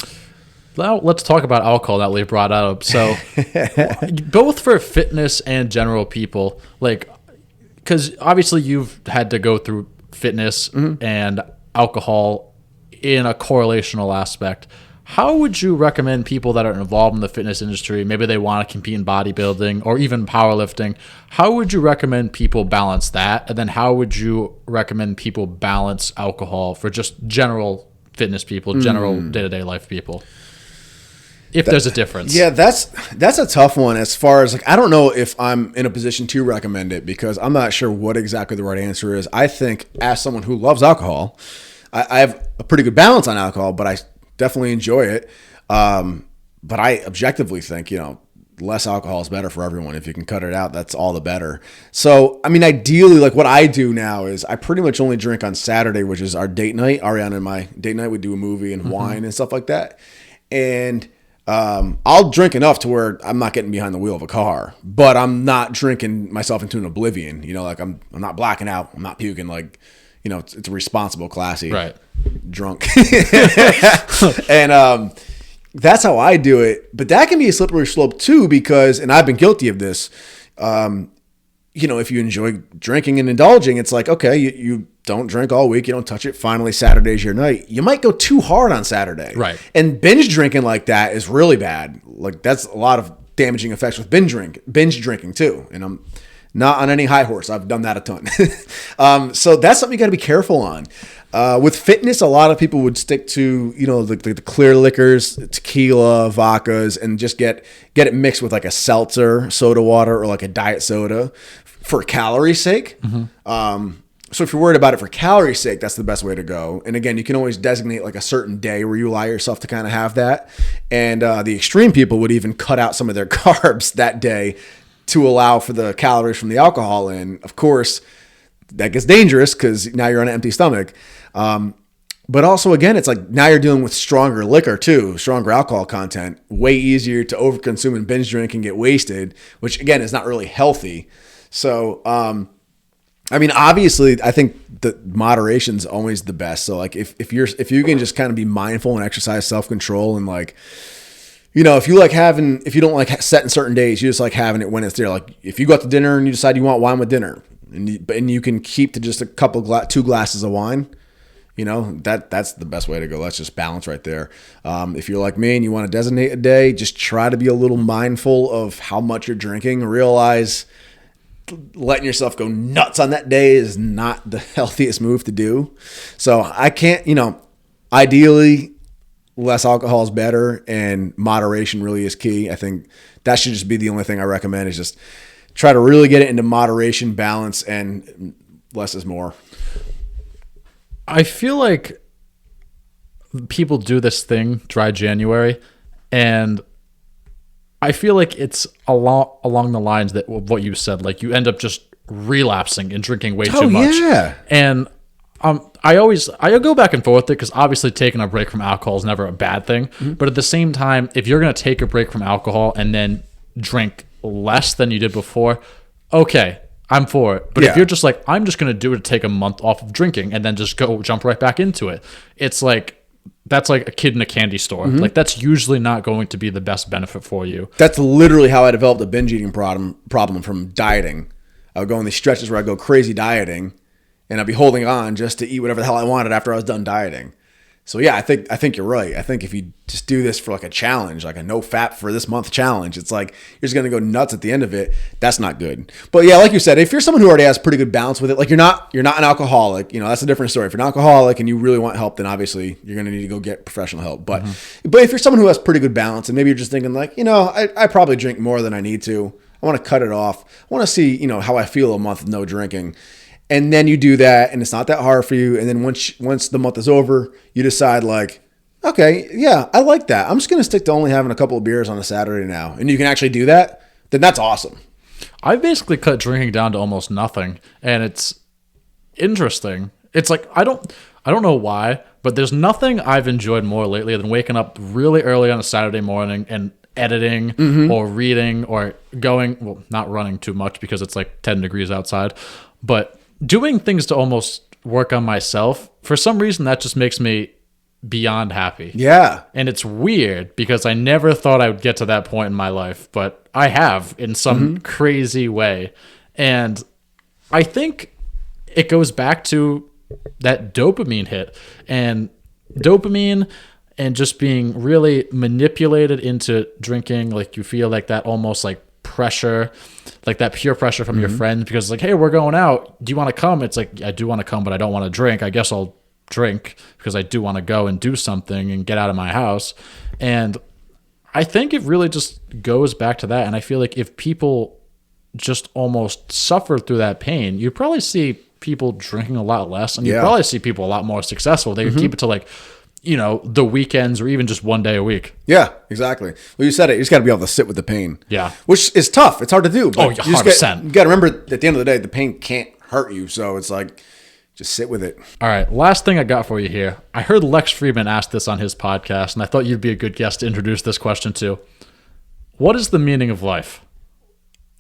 Now let's talk about alcohol that Lee brought up. So both for fitness and general people, like, because obviously you've had to go through fitness and alcohol in a correlational aspect. How would you recommend people that are involved in the fitness industry, maybe they want to compete in bodybuilding or even powerlifting, how would you recommend people balance that? And then how would you recommend people balance alcohol for just general fitness people, general day-to-day life people? If there's a difference. Yeah, that's a tough one as far as like, I don't know if I'm in a position to recommend it because I'm not sure what exactly the right answer is. I think as someone who loves alcohol, I have a pretty good balance on alcohol, but I definitely enjoy it. But I objectively think, less alcohol is better for everyone. If you can cut it out, that's all the better. So, I mean, ideally, like what I do now is I pretty much only drink on Saturday, which is our date night. Ariana and my date night, we do a movie and wine and stuff like that. And I'll drink enough to where I'm not getting behind the wheel of a car, but I'm not drinking myself into an oblivion. Like I'm not blacking out. I'm not puking. Like, it's a responsible, classy, drunk. And that's how I do it. But that can be a slippery slope too, because, and I've been guilty of this, if you enjoy drinking and indulging, it's like, okay, you don't drink all week, you don't touch it. Finally, Saturday's your night. You might go too hard on Saturday. Right. And binge drinking like that is really bad. Like that's a lot of damaging effects with binge drinking too. And I'm not on any high horse. I've done that a ton. So that's something you got to be careful on. With fitness, a lot of people would stick to, the clear liquors, tequila, vodkas, and just get it mixed with like a seltzer, soda water, or like a diet soda for calorie sake. So if you're worried about it for calorie sake, that's the best way to go. And again, you can always designate like a certain day where you allow yourself to kind of have that. And the extreme people would even cut out some of their carbs that day to allow for the calories from the alcohol in. Of course, that gets dangerous because now you're on an empty stomach. But also, again, it's like now you're dealing with stronger liquor too, stronger alcohol content, way easier to overconsume and binge drink and get wasted, which again is not really healthy. So, obviously, I think the moderation is always the best. So like if you can just kind of be mindful and exercise self-control and like, if you don't like setting certain days, you just like having it when it's there. Like if you go out to dinner and you decide you want wine with dinner and you can keep to just a 2 glasses of wine, that's the best way to go. Let's just balance right there. If you're like me and you want to designate a day, just try to be a little mindful of how much you're drinking. Realize letting yourself go nuts on that day is not the healthiest move to do. So I can't, ideally less alcohol is better and moderation really is key. I think that should just be the only thing I recommend is just try to really get it into moderation, balance, and less is more. I feel like people do this thing, dry January, and I feel like it's along the lines that what you said, like you end up just relapsing and drinking way too much. Yeah. And I go back and forth with it because obviously taking a break from alcohol is never a bad thing. But at the same time, if you're going to take a break from alcohol and then drink less than you did before, okay, I'm for it. But Yeah. if you're just like, I'm just going to do it to take a month off of drinking and then just jump right back into it, it's like, that's like a kid in a candy store. Like, that's usually not going to be the best benefit for you. That's literally how I developed a binge eating problem from dieting. I would go on these stretches where I go crazy dieting, and I'd be holding on just to eat whatever the hell I wanted after I was done dieting. So yeah, I think you're right. I think if you just do this for like a challenge, like a no fat for this month challenge, it's like you're just gonna go nuts at the end of it. That's not good. But yeah, like you said, if you're someone who already has pretty good balance with it, like you're not an alcoholic, that's a different story. If you're an alcoholic and you really want help, then obviously you're gonna need to go get professional help. But if you're someone who has pretty good balance and maybe you're just thinking like, I probably drink more than I need to. I want to cut it off. I want to see, how I feel a month of no drinking. And then you do that, and it's not that hard for you. And then once the month is over, you decide like, okay, yeah, I like that. I'm just going to stick to only having a couple of beers on a Saturday now. And you can actually do that. Then that's awesome. I've basically cut drinking down to almost nothing, and it's interesting. It's like I don't know why, but there's nothing I've enjoyed more lately than waking up really early on a Saturday morning and editing or reading or going, well, not running too much because it's like 10 degrees outside, but doing things to almost work on myself. For some reason, that just makes me beyond happy. Yeah. And it's weird because I never thought I would get to that point in my life, but I have in some crazy way. And I think it goes back to that dopamine hit, and dopamine and just being really manipulated into drinking. Like you feel like that almost like pressure, like that peer pressure from your friends, because it's like, hey, we're going out, do you want to come? It's like, I do want to come, but I don't want to drink. I guess I'll drink because I do want to go and do something and get out of my house. And I think it really just goes back to that. And I feel like if people just almost suffer through that pain, you probably see people drinking a lot less, and you probably see people a lot more successful. They keep it to like, the weekends or even just one day a week. Yeah, exactly. Well, you said it. You just got to be able to sit with the pain. Yeah. Which is tough. It's hard to do. But 100%. You got to remember at the end of the day, the pain can't hurt you. So it's like, just sit with it. All right. Last thing I got for you here. I heard Lex Friedman ask this on his podcast, and I thought you'd be a good guest to introduce this question to. What is the meaning of life?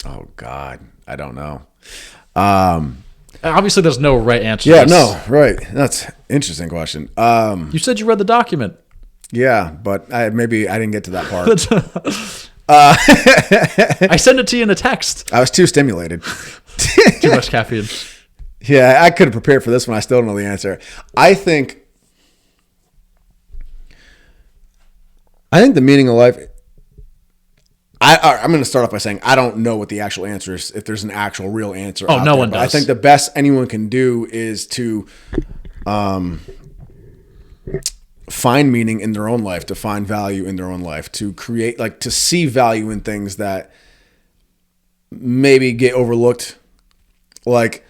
Oh, God. I don't know. Obviously, there's no right answer. Yeah, no, right. That's an interesting question. You said you read the document. Yeah, but I didn't get to that part. I sent it to you in a text. I was too stimulated. Too much caffeine. Yeah, I could have prepared for this one. I still don't know the answer. I think the meaning of life. I'm going to start off by saying I don't know what the actual answer is, if there's an actual real answer. Oh, no one does. I think the best anyone can do is to find meaning in their own life, to find value in their own life, to create, like, to see value in things that maybe get overlooked. Like,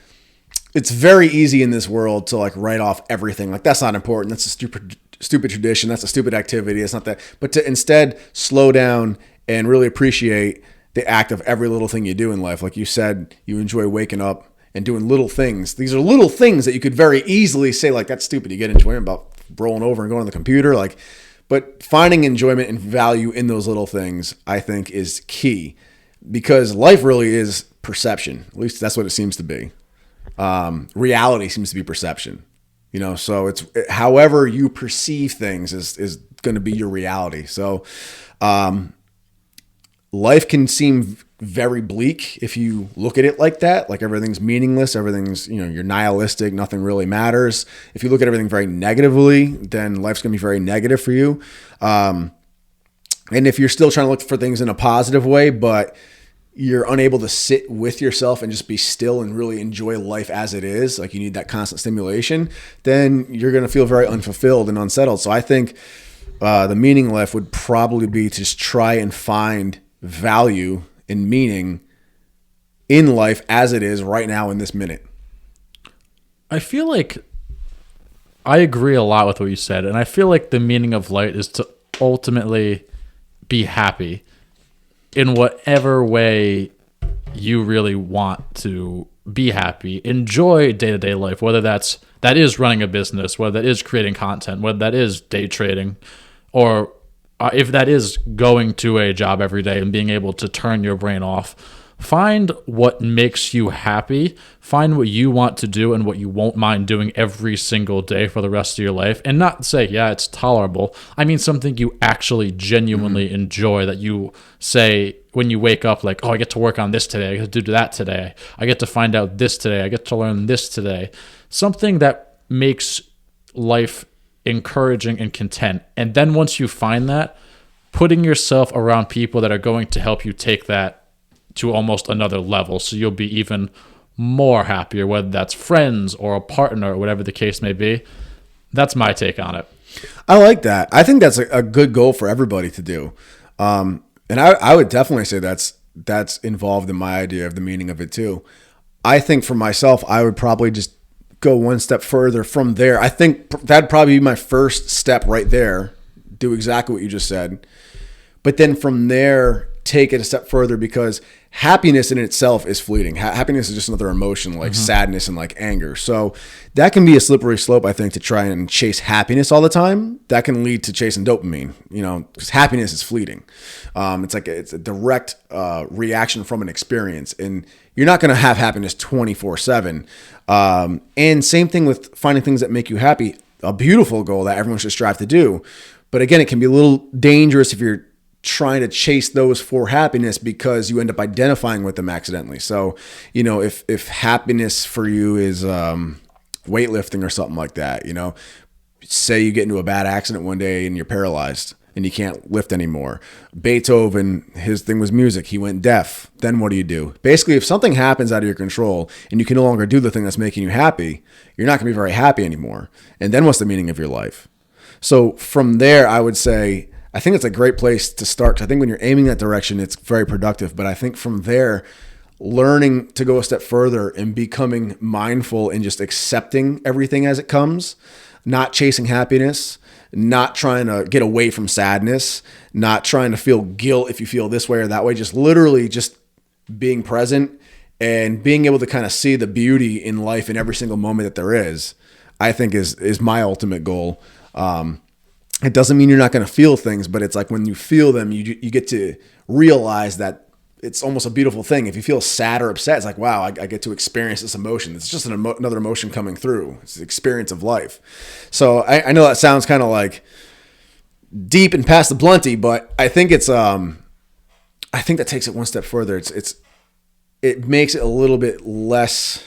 it's very easy in this world to like write off everything. Like, that's not important. That's a stupid tradition. That's a stupid activity. It's not that. But to instead slow down and really appreciate the act of every little thing you do in life. Like you said, you enjoy waking up and doing little things. These are little things that you could very easily say, like, that's stupid. You get enjoyment about rolling over and going on the computer. Like, but finding enjoyment and value in those little things, I think, is key, because life really is perception. At least that's what it seems to be. Reality seems to be perception. So it's however you perceive things is going to be your reality. So, life can seem very bleak if you look at it like that. Like, everything's meaningless. Everything's, you're nihilistic. Nothing really matters. If you look at everything very negatively, then life's going to be very negative for you. And if you're still trying to look for things in a positive way, but you're unable to sit with yourself and just be still and really enjoy life as it is, like you need that constant stimulation, then you're going to feel very unfulfilled and unsettled. So I think the meaning of life would probably be to just try and find value and meaning in life as it is right now in this minute. I feel like I agree a lot with what you said, and I feel like the meaning of life is to ultimately be happy in whatever way you really want to be happy. Enjoy day-to-day life, whether that is running a business, whether that is creating content, whether that is day trading, or if that is going to a job every day and being able to turn your brain off. find what makes you happy, find what you want to do and what you won't mind doing every single day for the rest of your life, and not say, yeah, it's tolerable. I mean something you actually genuinely enjoy, that you say when you wake up, like, oh, I get to work on this today, I get to do that today, I get to find out this today, I get to learn this today. Something that makes life encouraging and content. And then once you find that, putting yourself around people that are going to help you take that to almost another level, so you'll be even more happier, whether that's friends or a partner or whatever the case may be. That's my take on it. I like that. I think that's a good goal for everybody to do. And I would definitely say that's involved in my idea of the meaning of it too. I think for myself, I would probably just go one step further from there. I think that'd probably be my first step right there. Do exactly what you just said. But then from there, take it a step further, because happiness in itself is fleeting. Happiness is just another emotion, like sadness and like anger. So that can be a slippery slope, I think, to try and chase happiness all the time. That can lead to chasing dopamine, because happiness is fleeting. It's a direct reaction from an experience, and you're not going to have happiness 24/7. And same thing with finding things that make you happy. A beautiful goal that everyone should strive to do. But again, it can be a little dangerous if you're trying to chase those for happiness, because you end up identifying with them accidentally. So, if happiness for you is weightlifting or something like that, say you get into a bad accident one day and you're paralyzed and you can't lift anymore. Beethoven, his thing was music. He went deaf. Then what do? Basically, if something happens out of your control and you can no longer do the thing that's making you happy, you're not going to be very happy anymore. And then what's the meaning of your life? So from there, I would say, I think it's a great place to start. I think when you're aiming that direction, it's very productive. But I think from there, learning to go a step further and becoming mindful and just accepting everything as it comes, not chasing happiness, not trying to get away from sadness, not trying to feel guilt if you feel this way or that way, just literally just being present and being able to kind of see the beauty in life in every single moment that there is, I think is my ultimate goal. It doesn't mean you're not going to feel things, but it's like when you feel them, you get to realize that it's almost a beautiful thing. If you feel sad or upset, it's like, wow, I get to experience this emotion. It's just another emotion coming through. It's the experience of life. So I know that sounds kind of like deep and past the blunty, but I think it's I think that takes it one step further. It makes it a little bit less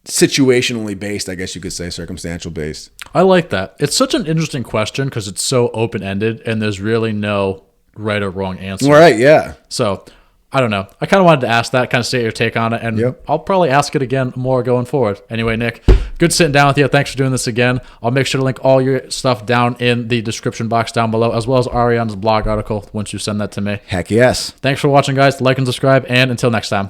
situationally based, I guess you could say, circumstantial based. I like that. It's such an interesting question because it's so open-ended and there's really no right or wrong answer. Right, yeah. So, I don't know. I kind of wanted to ask that, kind of see your take on it, and I'll probably ask it again more going forward. Anyway, Nick, good sitting down with you. Thanks for doing this again. I'll make sure to link all your stuff down in the description box down below, as well as Ariana's blog article once you send that to me. Heck yes. Thanks for watching, guys. Like and subscribe, and until next time.